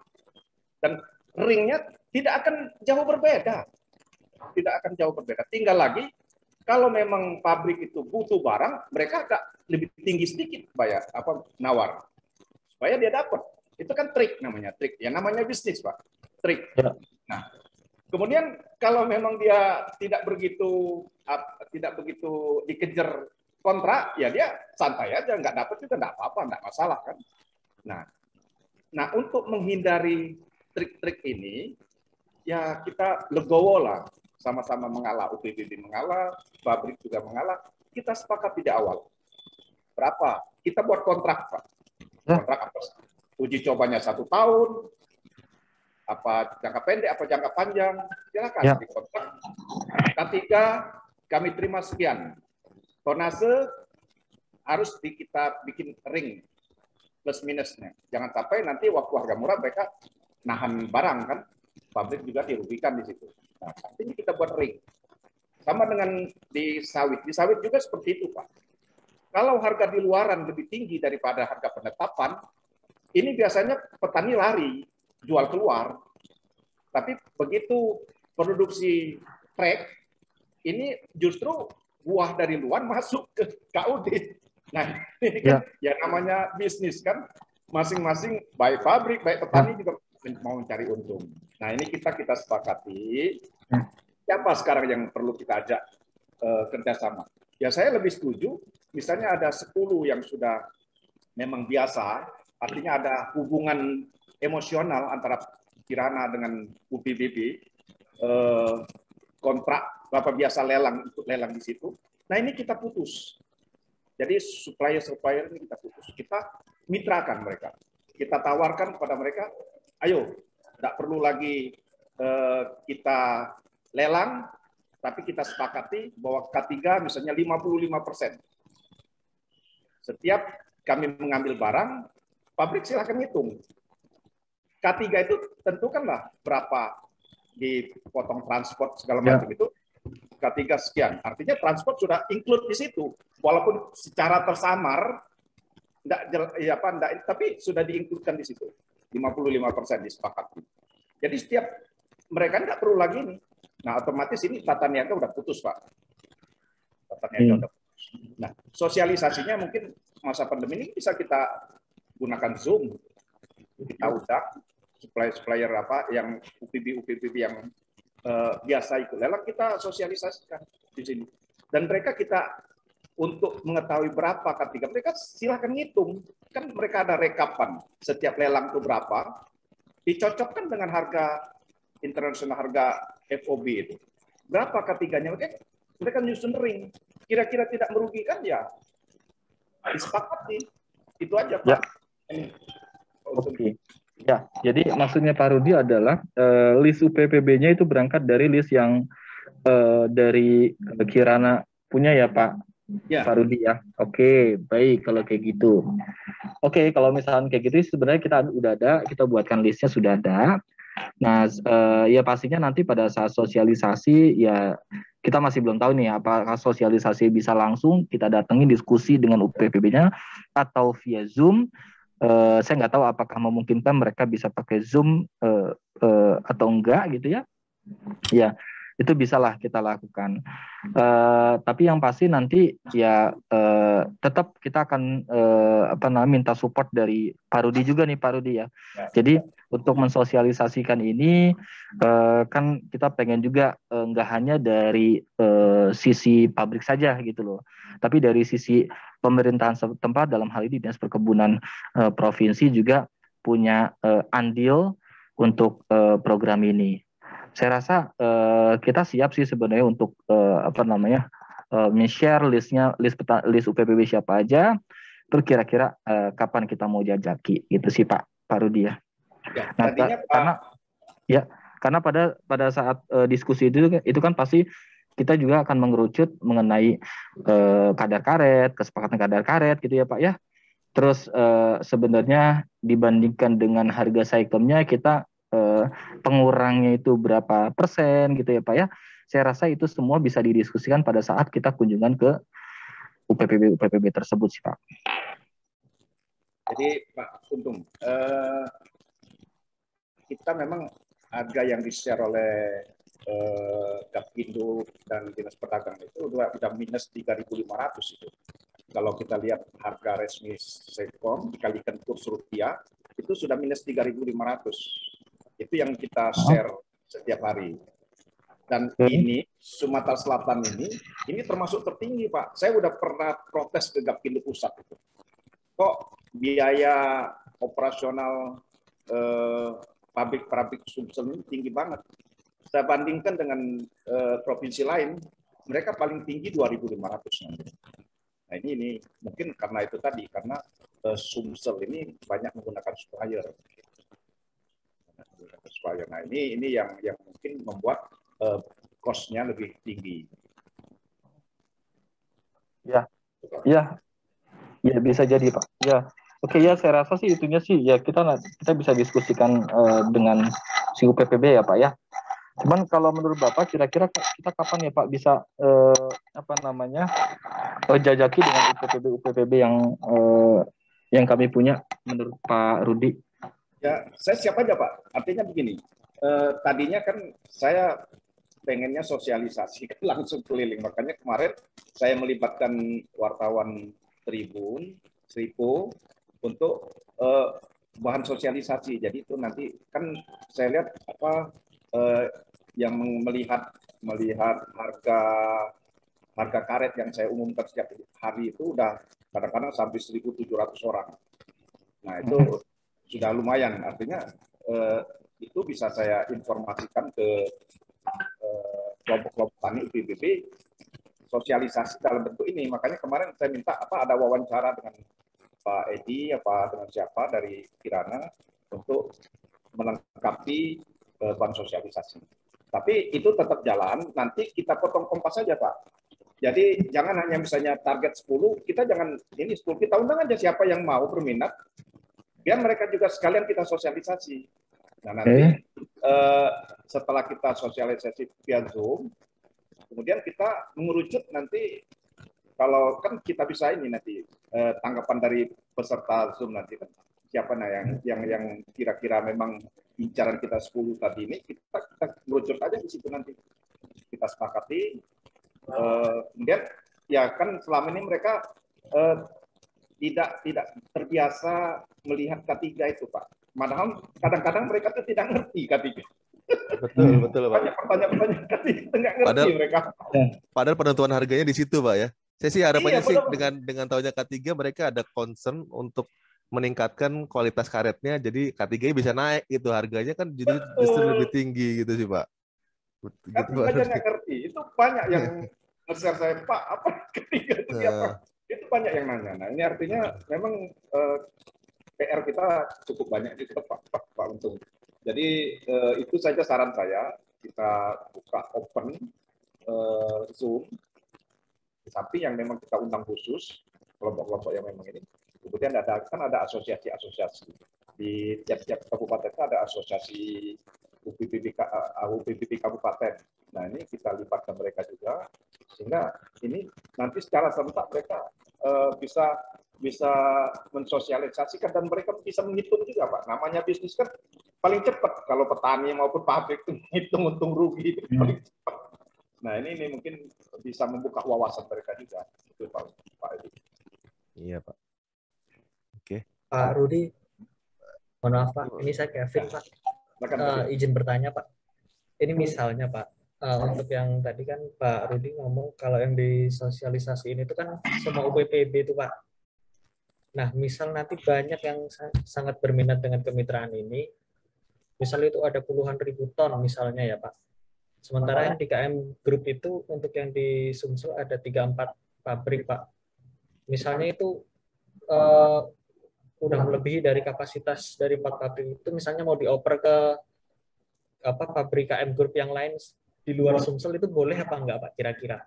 Dan ringnya tidak akan jauh berbeda. Tidak akan jauh berbeda. Tinggal lagi, kalau memang pabrik itu butuh barang, mereka agak lebih tinggi sedikit bayar, nawar. Supaya dia dapat. Itu kan trik namanya, trik. Ya namanya bisnis, Pak. Trik. Ya. Nah, kemudian kalau memang dia tidak begitu dikejar kontrak, ya dia santai aja, nggak dapat juga nggak apa-apa, nggak masalah kan. Nah, untuk menghindari trik-trik ini, ya kita legowo lah, sama-sama mengalah, UPBB mengalah, pabrik juga mengalah. Kita sepakat di awal. Berapa? Kita buat kontrak, Pak. Kontrak apa? Uji cobanya 1 tahun, apa jangka pendek, apa jangka panjang, silakan di kontrak. Ketiga, kami terima sekian. Tonase harus kita bikin ring plus minusnya. Jangan sampai nanti waktu harga murah mereka nahan barang kan, pabrik juga dirugikan di situ. Nah, artinya kita buat ring. Sama dengan di sawit. Di sawit juga seperti itu, Pak. Kalau harga di luaran lebih tinggi daripada harga penetapan, ini biasanya petani lari, jual keluar. Tapi begitu produksi trek, ini justru buah dari luar masuk ke KUD. Nah, ini kan ya namanya bisnis kan. Masing-masing, baik pabrik, baik petani juga mau mencari untung. Nah, ini kita sepakati. Siapa sekarang yang perlu kita ajak kerjasama? Ya, saya lebih setuju. Misalnya ada 10 yang sudah memang biasa, artinya ada hubungan emosional antara Kirana dengan UPBB, kontrak berapa biasa lelang, ikut lelang di situ. Nah, ini kita putus. Jadi supplier ini kita putus. Kita mitrakan mereka. Kita tawarkan kepada mereka, ayo, tidak perlu lagi kita lelang, tapi kita sepakati bahwa K3 misalnya 55%. Setiap kami mengambil barang, pabrik silakan hitung. K3 itu tentukanlah berapa dipotong transport segala macam itu. K3 sekian. Artinya transport sudah include di situ. Walaupun secara tersamar, tapi sudah diinkludkan di situ. 55% disepakati. Jadi setiap mereka nggak perlu lagi ini. Nah, otomatis ini tata niaga udah putus, Pak. Tata niaga udah putus. Nah, sosialisasinya mungkin masa pandemi ini bisa kita gunakan Zoom. Kita undang supplier apa yang UPB yang biasa ikut lelang, kita sosialisasikan di sini. Dan mereka kita untuk mengetahui berapa K3, mereka silahkan ngitung. Kan mereka ada rekapan setiap lelang itu berapa, dicocokkan dengan harga internasional, harga FOB itu. Berapa K3-nya? Mereka nyusun ring. Kira-kira tidak merugikan ya disepakati. Itu aja, Pak. Oke. Ya, jadi maksudnya Pak Rudi adalah list UPPB-nya itu berangkat dari list yang dari Kirana punya ya Pak, Pak Rudi ya. Oke, baik kalau kayak gitu. Oke, kalau misalnya kayak gitu sebenarnya kita udah ada, kita buatkan listnya sudah ada. Nah, ya pastinya nanti pada saat sosialisasi ya kita masih belum tahu nih apakah sosialisasi bisa langsung kita datengin diskusi dengan UPPB-nya atau via Zoom. Saya nggak tahu apakah memungkinkan mereka bisa pakai Zoom atau enggak gitu ya. Ya, itu bisalah kita lakukan. Tapi yang pasti nanti ya tetap kita akan minta support dari Pak Rudi juga nih, Pak Rudi ya. Jadi untuk mensosialisasikan ini kan kita pengen juga nggak hanya dari sisi pabrik saja gitu loh, tapi dari sisi pemerintahan setempat, dalam hal ini Dinas Perkebunan Provinsi juga punya andil untuk program ini. Saya rasa kita siap sih sebenarnya untuk men-share list UPPB siapa aja, terus kira-kira kapan kita mau jajaki gitu sih Pak Rudi ya. Nah, karena pada saat diskusi itu kan pasti kita juga akan mengerucut mengenai kadar karet, kesepakatan kadar karet gitu ya Pak ya. Terus sebenarnya dibandingkan dengan harga saikemnya kita pengurangnya itu berapa persen gitu ya Pak ya. Saya rasa itu semua bisa didiskusikan pada saat kita kunjungan ke UPPB tersebut sih Pak. Jadi Pak Untung, kita memang harga yang di-share oleh Gapindo dan Dinas Perdagangan itu udah minus 3.500 itu. Kalau kita lihat harga resmi Sekom dikalikan kurs rupiah itu sudah minus 3.500. Itu yang kita share setiap hari. Dan ini Sumatera Selatan ini termasuk tertinggi Pak. Saya udah pernah protes ke Gapindo Pusat itu. Kok biaya operasional pabrik Sumsel ini tinggi banget. Saya bandingkan dengan provinsi lain, mereka paling tinggi 2.500. Nah ini mungkin karena itu tadi, karena Sumsel ini banyak menggunakan supplier. Nah ini yang mungkin membuat cost-nya lebih tinggi. Ya bisa jadi Pak. Ya, oke ya saya rasa sih itunya sih ya kita bisa diskusikan dengan si UPPB ya Pak ya. Cuman kalau menurut Bapak kira-kira kita kapan ya Pak bisa jajaki dengan UPPB yang kami punya menurut Pak Rudi? Ya, saya siap aja Pak. Artinya begini, tadinya kan saya pengennya sosialisasi langsung keliling. Makanya kemarin saya melibatkan wartawan Tribun, Sripo untuk bahan sosialisasi. Jadi itu nanti kan saya lihat yang melihat harga karet yang saya umumkan setiap hari itu udah kadang-kadang sampai 1.700 orang. Nah itu sudah lumayan, artinya itu bisa saya informasikan ke kelompok-kelompok tani UPPB sosialisasi dalam bentuk ini. Makanya kemarin saya minta ada wawancara dengan Pak Edi dengan siapa dari Kirana untuk melengkapi bahan sosialisasi. Tapi itu tetap jalan, nanti kita potong kompas saja Pak. Jadi jangan hanya misalnya target 10, kita jangan ini 10, kita undang aja siapa yang mau berminat, biar mereka juga sekalian kita sosialisasi. Nah nanti setelah kita sosialisasi via Zoom, kemudian kita mengerucut nanti, kalau kan kita bisa ini nanti tanggapan dari peserta Zoom nanti kan siapa yang kira-kira memang incaran kita 10 tadi ini, kita mengerucut aja di situ nanti. Kita sepakati, kemudian ya kan selama ini mereka tidak terbiasa melihat K3 itu Pak. Padahal kadang-kadang mereka tuh tidak ngerti K3. Betul Pak. Banyak pertanyaan K3 nggak ngerti mereka. Padahal penentuan harganya di situ Pak ya. Saya sih harapannya sih dengan tahunya K3 mereka ada concern untuk meningkatkan kualitas karetnya, jadi K3 bisa naik gitu, harganya kan jadi justru lebih tinggi gitu sih Pak. Gitu, aja nggak ngerti. Itu banyak yang nge-share saya, Pak, apa K3 itu apa? Itu banyak yang nanya. Nah ini artinya memang PR kita cukup banyak di Pak Untung. Jadi itu saja saran saya, kita buka open Zoom, tapi yang memang kita undang khusus kelompok-kelompok yang memang ini. Kemudian ada asosiasi-asosiasi di tiap-tiap kabupaten itu ada asosiasi UPPB kabupaten. Nah ini kita libatkan mereka juga, sehingga ini nanti secara serentak mereka bisa mensosialisasikan dan mereka bisa menghitung juga Pak. Namanya bisnis kan paling cepat kalau petani maupun pabrik itu menghitung untung rugi itu paling cepat. Nah ini mungkin bisa membuka wawasan mereka juga. Itu Pak Edi. Iya Pak. Oke. Pak Rudi, mohon maaf Pak, ini saya Kevin Pak. Izin bertanya Pak. Ini misalnya Pak, untuk yang tadi kan Pak Rudi ngomong kalau yang disosialisasiin itu kan semua UPPB itu Pak. Nah, misal nanti banyak yang sangat berminat dengan kemitraan ini, misal itu ada puluhan ribu ton misalnya ya Pak. Sementara yang di KM Group itu untuk yang di Sumsel ada 3-4 pabrik Pak. Misalnya itu udah melebihi dari kapasitas dari 4 pabrik itu, misalnya mau dioper ke pabrik KM Group yang lain di luar Sumsel, itu boleh apa enggak Pak kira-kira?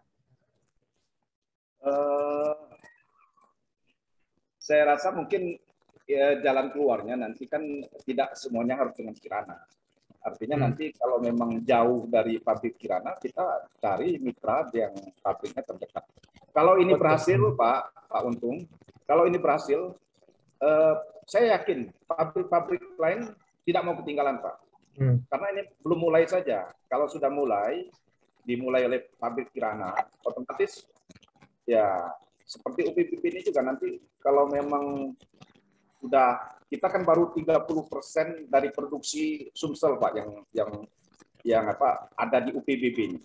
Saya rasa mungkin ya, jalan keluarnya nanti kan tidak semuanya harus dengan Kirana. Artinya nanti kalau memang jauh dari pabrik Kirana, kita cari mitra yang pabriknya terdekat. Kalau ini berhasil, Pak Untung, kalau ini berhasil, saya yakin pabrik-pabrik lain tidak mau ketinggalan, Pak. Karena ini belum mulai saja. Kalau sudah dimulai oleh pabrik Kirana, otomatis ya seperti UPPB ini juga nanti kalau memang sudah, kita kan baru 30% dari produksi Sumsel Pak yang ada di UPBB ini.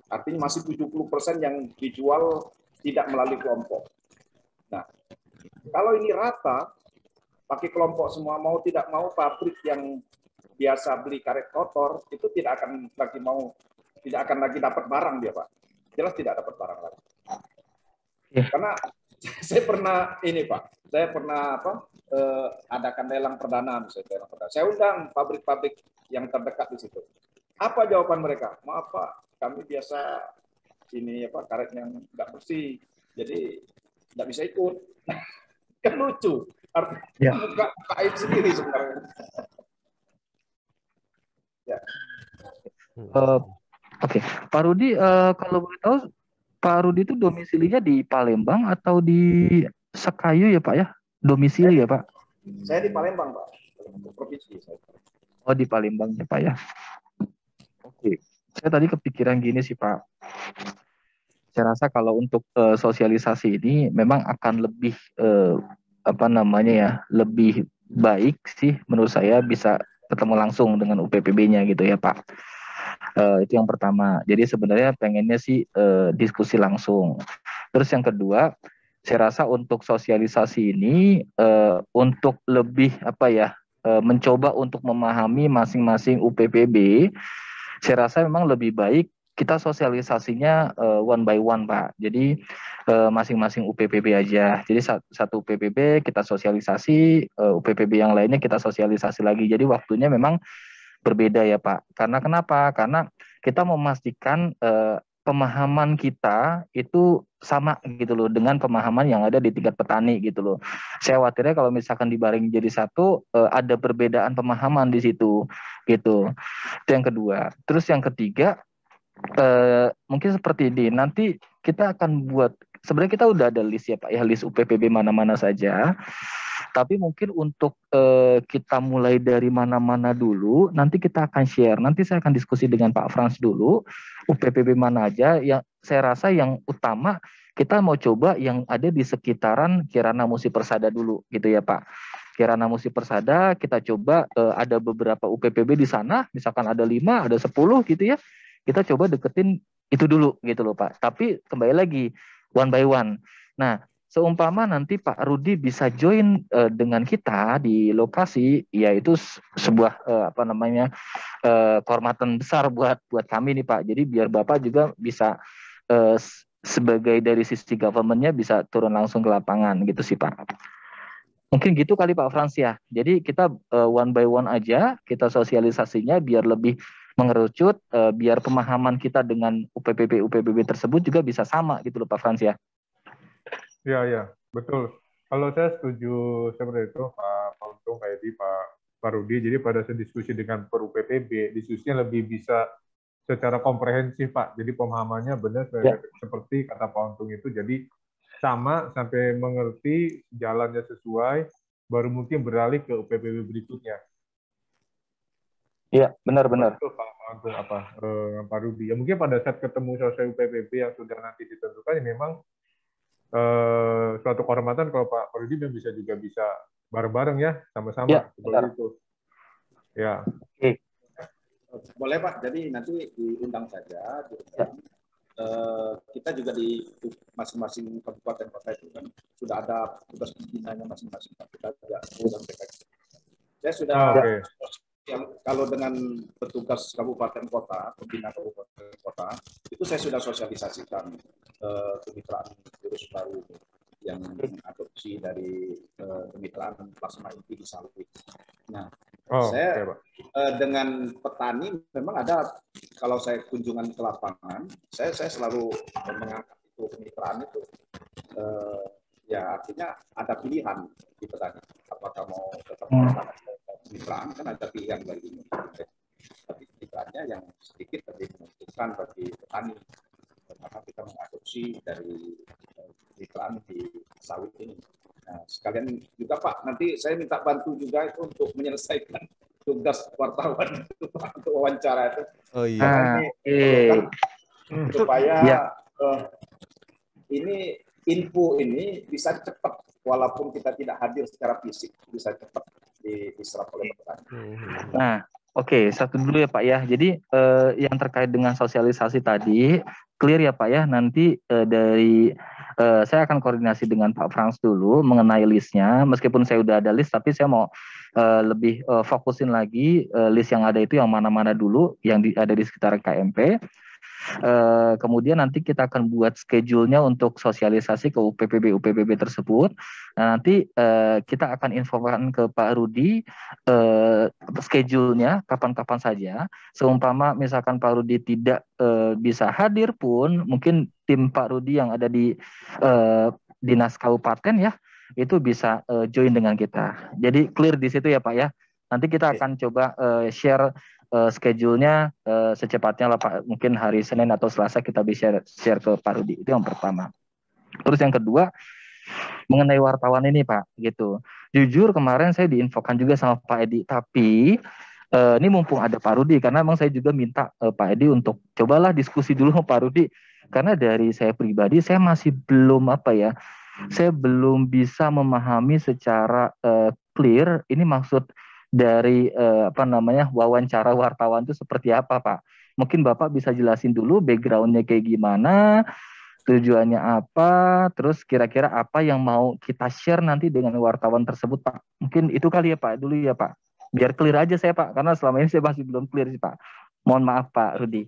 Artinya masih 70% yang dijual tidak melalui kelompok. Nah, kalau ini rata pakai kelompok semua, mau tidak mau pabrik yang biasa beli karet kotor itu tidak akan lagi dapat barang dia Pak. Jelas tidak dapat barang lagi. Karena saya pernah adakan lelang perdana misalnya. Saya undang pabrik-pabrik yang terdekat di situ. Apa jawaban mereka? Maaf Pak, kami biasa karet yang nggak bersih, jadi nggak bisa ikut. Kan lucu. Artinya buka aib sendiri sebenarnya. Ya. Oke. Pak Rudi, kalau boleh tahu, Pak Rudi itu domisilinya di Palembang atau di Sekayu ya Pak ya? Domisili ya Pak? Saya di Palembang Pak, provinsi saya. Oh di Palembang ya Pak ya. Oke. Saya tadi kepikiran gini sih Pak. Saya rasa kalau untuk sosialisasi ini memang akan lebih lebih baik sih menurut saya bisa ketemu langsung dengan UPPB-nya gitu ya Pak. Itu yang pertama. Jadi sebenarnya pengennya sih diskusi langsung. Terus yang kedua, saya rasa untuk sosialisasi ini untuk lebih mencoba untuk memahami masing-masing UPPB, saya rasa memang lebih baik kita sosialisasinya one by one Pak. Jadi masing-masing UPPB aja. Jadi satu UPPB kita sosialisasi, UPPB yang lainnya kita sosialisasi lagi. Jadi waktunya memang berbeda ya Pak. Karena kenapa? Karena kita memastikan pemahaman kita itu sama gitu loh dengan pemahaman yang ada di tingkat petani gitu loh. Saya khawatirnya kalau misalkan dibaring jadi satu ada perbedaan pemahaman di situ gitu. Itu yang kedua. Terus yang ketiga mungkin seperti ini. Nanti kita akan buat, sebenarnya kita udah ada list ya Pak ya, list UPPB mana-mana saja. Tapi mungkin untuk kita mulai dari mana-mana dulu, nanti kita akan share. Nanti saya akan diskusi dengan Pak Frans dulu, UPPB mana aja yang saya rasa yang utama kita mau coba yang ada di sekitaran Kirana Musi Persada dulu gitu ya Pak. Kirana Musi Persada kita coba ada beberapa UPPB di sana, misalkan ada 5, ada 10 gitu ya. Kita coba deketin itu dulu gitu loh Pak. Tapi kembali lagi one by one. Nah, seumpama nanti Pak Rudi bisa join dengan kita di lokasi, yaitu sebuah kehormatan besar buat kami nih Pak. Jadi biar Bapak juga bisa sebagai dari sisi government-nya bisa turun langsung ke lapangan gitu sih Pak. Mungkin gitu kali Pak Frans ya. Jadi kita one by one aja, kita sosialisasinya biar lebih mengerucut, biar pemahaman kita dengan UPPB tersebut juga bisa sama gitu loh Pak Frans ya. Ya, betul. Kalau saya setuju seperti itu, Pak Untung, kayak di Pak Rudi. Jadi pada saat diskusi dengan per UPPB, diskusinya lebih bisa secara komprehensif, Pak. Jadi pemahamannya benar seperti kata Pak Untung itu. Jadi sama sampai mengerti jalannya sesuai, baru mungkin beralih ke UPPB berikutnya. Iya, benar-benar. Betul, Pak untuk Pak Rudi. Ya mungkin pada saat ketemu selesai UPPB yang sudah nanti ditentukan, ya memang suatu kehormatan kalau Pak Rudi bisa bareng-bareng ya, sama-sama Ya, seperti itu. Ya. Oke. Boleh Pak, jadi nanti diundang saja. Ya. Kita juga di masing-masing kabupaten kota itu kan sudah ada tugas pimpinannya masing-masing. Kita juga undang mereka. Saya sudah kalau dengan petugas kabupaten kota, pembina kabupaten kota, itu saya sudah sosialisasikan kemitraan jurus baru yang mengadopsi dari kemitraan plasma inti di sawit. Nah, saya dengan petani memang ada, kalau saya kunjungan ke lapangan, saya selalu mengangkat itu kemitraan itu. Ya artinya ada pilihan di petani. Apakah mau tetap menggunakan kemitraan, kan ada pilihan bagi ini. Tapi kemitraannya yang sedikit lebih menentukan bagi petani. Karena kita mengadopsi dari kemitraan di sawit ini. Nah, sekalian juga Pak, nanti saya minta bantu juga itu untuk menyelesaikan tugas wartawan itu, untuk wawancara itu. Oh iya. Supaya ini info ini bisa cepat, walaupun kita tidak hadir secara fisik, bisa cepat diserap oleh petani. Nah, oke, satu dulu ya Pak ya. Jadi yang terkait dengan sosialisasi tadi, clear ya Pak ya. Nanti dari saya akan koordinasi dengan Pak Frans dulu mengenai listnya. Meskipun saya udah ada list, tapi saya mau lebih fokusin lagi list yang ada itu yang mana-mana dulu, yang ada di sekitar KMP. Kemudian nanti kita akan buat schedule-nya untuk sosialisasi ke UPPB tersebut. Nah, nanti kita akan infokan ke Pak Rudi schedule-nya kapan-kapan saja. Seumpama misalkan Pak Rudi tidak bisa hadir pun, mungkin tim Pak Rudi yang ada di dinas kabupaten ya, itu bisa join dengan kita. Jadi clear di situ ya Pak ya. Nanti kita akan coba share schedule-nya secepatnya lah Pak. Mungkin hari Senin atau Selasa kita bisa share ke Pak Rudi. Itu yang pertama. Terus yang kedua, mengenai wartawan ini Pak, gitu. Jujur kemarin saya diinfokan juga sama Pak Edi, tapi ini mumpung ada Pak Rudi, karena memang saya juga minta Pak Edi untuk cobalah diskusi dulu sama Pak Rudi, karena dari saya pribadi saya masih belum saya belum bisa memahami secara clear ini maksud dari wawancara wartawan itu seperti apa Pak. Mungkin Bapak bisa jelasin dulu background-nya kayak gimana, tujuannya apa, terus kira-kira apa yang mau kita share nanti dengan wartawan tersebut Pak. Mungkin itu kali ya Pak, dulu ya Pak. Biar clear aja saya Pak, karena selama ini saya masih belum clear sih Pak. Mohon maaf Pak Rudi.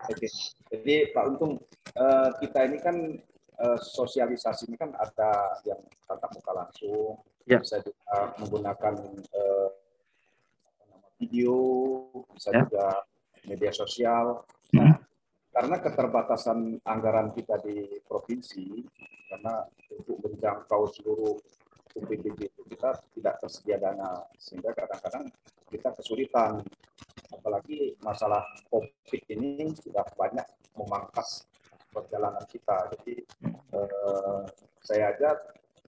Oke, jadi Pak Untung, kita ini kan sosialisasi ini kan ada yang tatap muka langsung, bisa juga menggunakan video, bisa juga media sosial. Nah, karena keterbatasan anggaran kita di provinsi, karena untuk menjangkau seluruh UPPB itu kita tidak tersedia dana, sehingga kadang-kadang kita kesulitan. Apalagi masalah COVID ini sudah banyak memangkas perjalanan kita. Jadi saya aja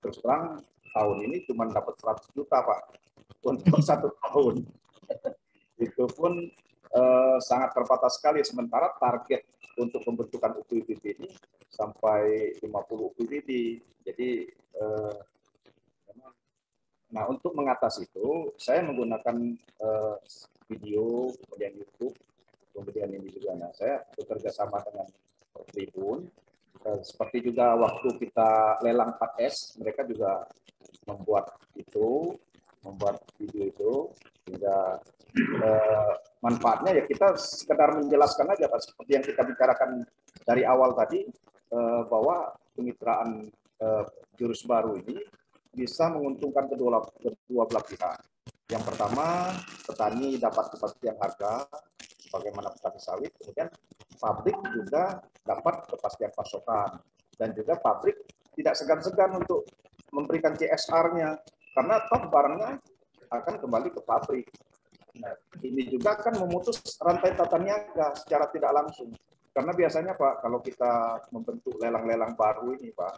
terus terang tahun ini cuma dapat 100 juta Pak untuk 1 tahun. Itu pun sangat terbatas sekali, sementara target untuk pembentukan UPPB ini sampai 50 UPPB. Jadi nah, untuk mengatasi itu saya menggunakan video, kemudian YouTube, kemudian ini juga. Nah, saya bekerja sama dengan Tribun. Seperti juga waktu kita lelang 4S, mereka juga membuat video itu, sehingga manfaatnya ya kita sekedar menjelaskan aja Pak, seperti yang kita bicarakan dari awal tadi, bahwa kemitraan jurus baru ini bisa menguntungkan kedua belah pihak. Yang pertama, petani dapat kepastian harga, bagaimana petani sawit, kemudian pabrik juga dapat kepastian pasokan, dan juga pabrik tidak segan-segan untuk memberikan CSR-nya, karena toh barangnya akan kembali ke pabrik. Nah, ini juga akan memutus rantai tata niaga secara tidak langsung. Karena biasanya Pak, kalau kita membentuk lelang-lelang baru ini Pak,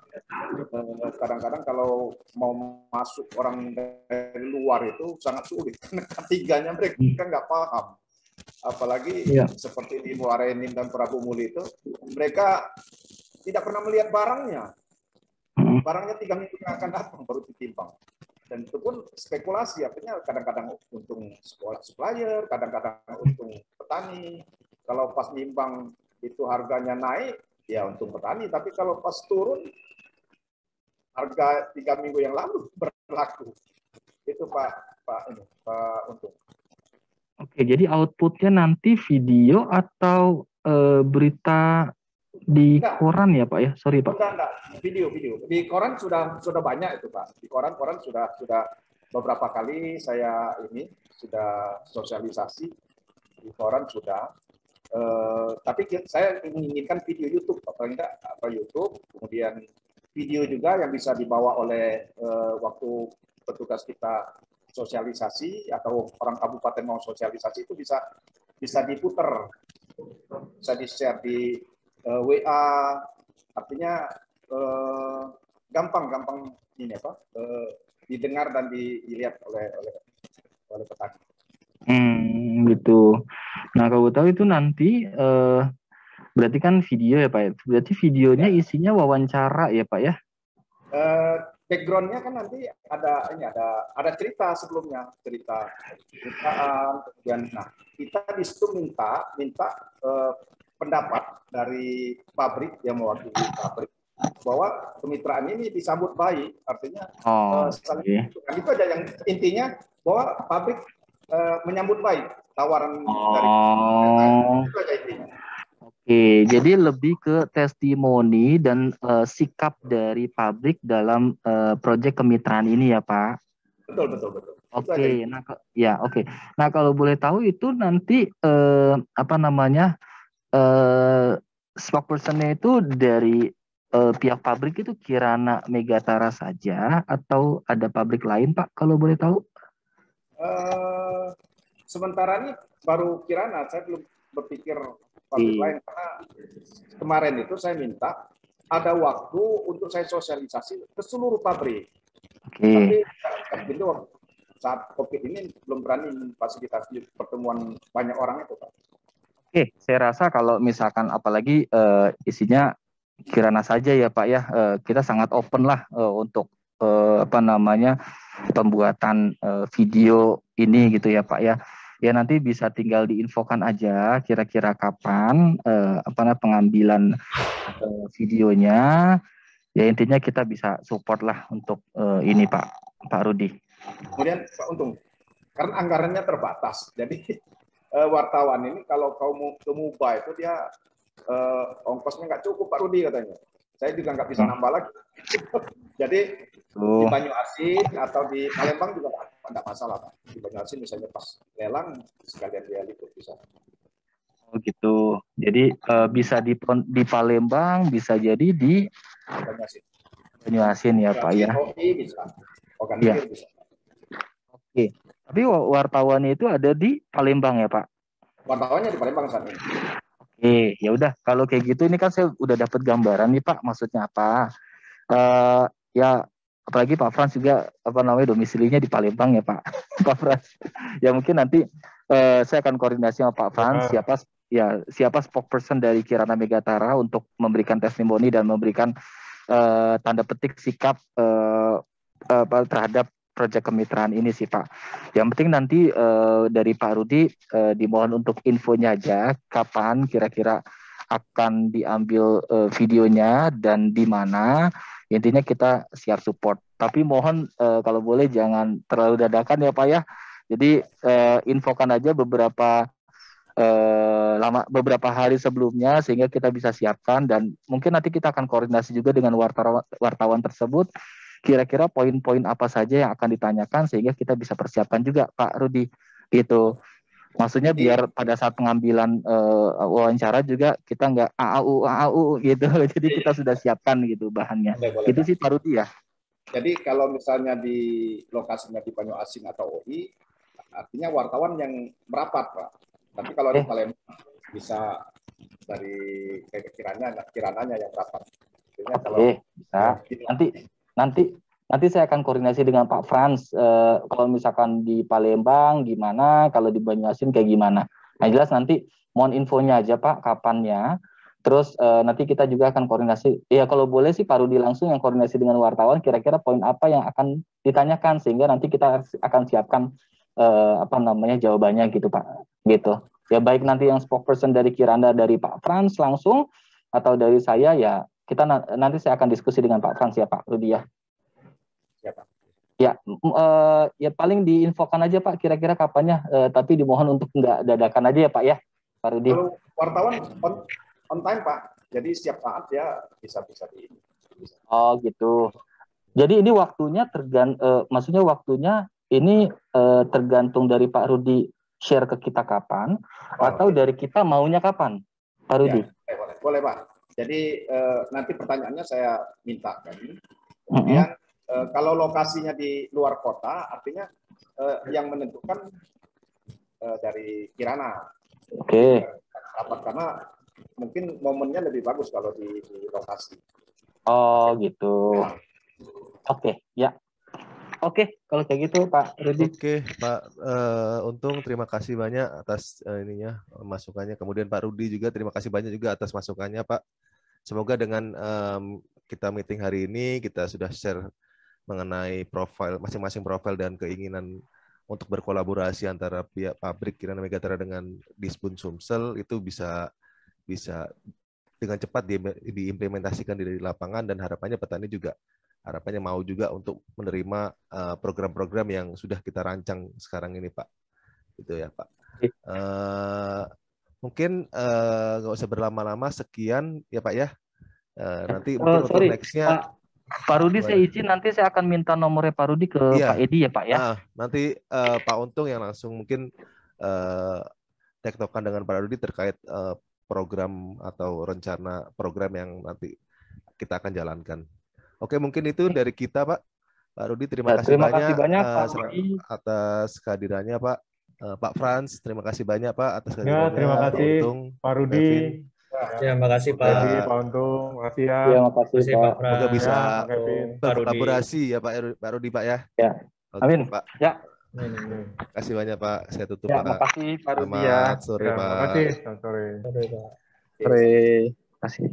kadang-kadang kalau mau masuk orang dari luar itu sangat sulit. Karena ketiganya mereka nggak paham apalagi seperti di Muara Enim dan Prabu Muli itu, mereka tidak pernah melihat barangnya. Barangnya 3 minggu yang akan datang baru ditimbang. Dan itu pun spekulasi, artinya kadang-kadang untung supplier, kadang-kadang untung petani. Kalau pas nimbang itu harganya naik, ya untung petani. Tapi kalau pas turun, harga 3 minggu yang lalu berlaku. Itu Pak Untung. Oke, jadi outputnya nanti video atau berita di koran ya Pak ya? Sorry Pak. Enggak. Video. Di koran sudah banyak itu Pak. Di koran sudah beberapa kali saya sudah sosialisasi di koran sudah. Tapi saya menginginkan video YouTube, paling enggak YouTube, kemudian video juga yang bisa dibawa oleh waktu petugas kita sosialisasi atau orang kabupaten mau sosialisasi itu bisa diputer, bisa di-share di WA, artinya gampang ini didengar dan dilihat oleh petani. Gitu. Nah kalau tahu itu nanti berarti kan video ya Pak ya. Berarti videonya isinya wawancara ya Pak ya? Backgroundnya kan nanti ada cerita sebelumnya, ceritaan, kemudian kita di situ minta pendapat dari pabrik yang mewakili pabrik bahwa kemitraan ini disambut baik, artinya itu aja yang intinya bahwa pabrik menyambut baik tawaran dari itu aja intinya. Oke, jadi lebih ke testimoni dan sikap dari pabrik dalam proyek kemitraan ini ya Pak. Betul. Oke, oke. Nah kalau boleh tahu itu nanti spokesperson-nya itu dari pihak pabrik itu Kirana Megatara saja atau ada pabrik lain Pak kalau boleh tahu? Sementara ini baru Kirana, saya belum berpikir pabrik lain karena kemarin itu saya minta ada waktu untuk saya sosialisasi ke seluruh pabrik. Tapi saat COVID ini belum berani memfasilitasi pertemuan banyak orang itu Pak. Oke, saya rasa kalau misalkan apalagi isinya Kirana saja ya Pak ya, kita sangat open lah untuk pembuatan video ini gitu ya Pak ya. Ya nanti bisa tinggal diinfokan aja kira-kira kapan pengambilan videonya. Ya intinya kita bisa support lah untuk ini Pak Rudi. Kemudian Pak Untung, karena anggarannya terbatas, jadi wartawan ini kalau kau mau ke MUBA itu dia ongkosnya nggak cukup Pak Rudi katanya. Saya juga nggak bisa nambah lagi. Jadi di Banyuasin atau di Palembang juga tidak masalah Pak. Di Banyuasin misalnya pas lelang sekalian dia liput bisa. Oh gitu. Jadi bisa di Palembang, bisa jadi di Banyuasin ya Pak ya. Bisa. Bisa. Oke. Tapi wartawannya itu ada di Palembang ya Pak? Wartawannya di Palembang saat ini. Oke, ya udah kalau kayak gitu ini kan saya udah dapat gambaran nih Pak, maksudnya apa? Ya apalagi Pak Frans juga domisilinya di Palembang ya Pak. Pak Frans. Ya mungkin nanti saya akan koordinasi sama Pak Frans siapa spokesperson dari Kirana Megatara untuk memberikan testimoni dan memberikan tanda petik sikap terhadap proyek kemitraan ini sih Pak. Yang penting nanti dari Pak Rudi dimohon untuk infonya aja kapan kira-kira akan diambil videonya dan di mana. Intinya kita siap support. Tapi mohon kalau boleh jangan terlalu dadakan ya Pak ya. Jadi infokan aja beberapa hari sebelumnya sehingga kita bisa siapkan dan mungkin nanti kita akan koordinasi juga dengan wartawan tersebut. Kira-kira poin-poin apa saja yang akan ditanyakan sehingga kita bisa persiapkan juga Pak Rudi gitu. Maksudnya biar pada saat pengambilan wawancara juga kita nggak AAU gitu. Jadi kita sudah siapkan gitu bahannya. Boleh, itu sih Pak Rudi ya. Jadi kalau misalnya di lokasinya di Banyuasin atau OI, artinya wartawan yang merapat Pak. Tapi kalau di Palembang bisa dari kirananya yang merapat. Artinya kalau bisa. Nanti saya akan koordinasi dengan Pak Frans kalau misalkan di Palembang gimana, kalau di Banyuasin kayak gimana. Nah, jelas nanti mohon infonya aja Pak, kapannya. Terus nanti kita juga akan koordinasi. Ya kalau boleh sih Pak Rudi langsung yang koordinasi dengan wartawan. Kira-kira poin apa yang akan ditanyakan sehingga nanti kita akan siapkan jawabannya gitu Pak. Gitu. Ya baik nanti yang spokesperson dari Kiranda dari Pak Frans langsung atau dari saya ya kita nanti saya akan diskusi dengan Pak Frans ya Pak Rudi ya. Ya Pak. Ya, ya paling diinfokan aja Pak kira-kira kapannya. Tapi dimohon untuk nggak dadakan aja ya Pak ya, Pak Rudi. Kalau wartawan on time Pak, jadi setiap saat ya bisa di. Oh gitu. Jadi ini waktunya maksudnya waktunya ini tergantung dari Pak Rudi share ke kita kapan, atau dari kita maunya kapan, Pak Rudi? Ya, boleh Pak. Jadi nanti pertanyaannya saya mintakan. Kemudian kalau lokasinya di luar kota, artinya yang menentukan dari Kirana. Oke. Karena mungkin momennya lebih bagus kalau di lokasi. Oh gitu. Oke, ya. Oke, kalau kayak gitu Pak Rudi. Oke, Pak Untung terima kasih banyak atas masukannya. Kemudian Pak Rudi juga terima kasih banyak juga atas masukannya, Pak. Semoga dengan kita meeting hari ini kita sudah share mengenai profil masing-masing profil dan keinginan untuk berkolaborasi antara pihak pabrik Kirana Megaterra dengan Disbun Sumsel itu bisa dengan cepat diimplementasikan di lapangan, dan harapannya petani juga mau juga untuk menerima program-program yang sudah kita rancang sekarang ini Pak. Gitu ya Pak. Mungkin nggak usah berlama-lama, sekian ya Pak ya. Nanti mungkin untuk next-nya Pak Rudi saya izin nanti saya akan minta nomornya Pak Rudi ke Pak Edi ya Pak ya. Nanti Pak Untung yang langsung mungkin tektokan dengan Pak Rudi terkait program atau rencana program yang nanti kita akan jalankan. Oke, mungkin itu dari kita Pak. Pak Rudi terima kasih banyak Pak Rudi atas kehadirannya Pak. Pak Frans terima kasih banyak Pak atas kehadirannya. Ya, terima kasih Pak Untung, Pak Rudi. Ya, makasih Pak. Pak Untung, makasih ya. Ya, makasih Pak. Semoga bisa berkolaborasi ya Pak Rudi Pak ya. Ya. Amin. Pak. Ya. Terima kasih banyak Pak. Saya tutup ya, Pak. Makasih Pak Rudi ya. Sore Pak. Terima kasih. Sore. Sore. Terima kasih.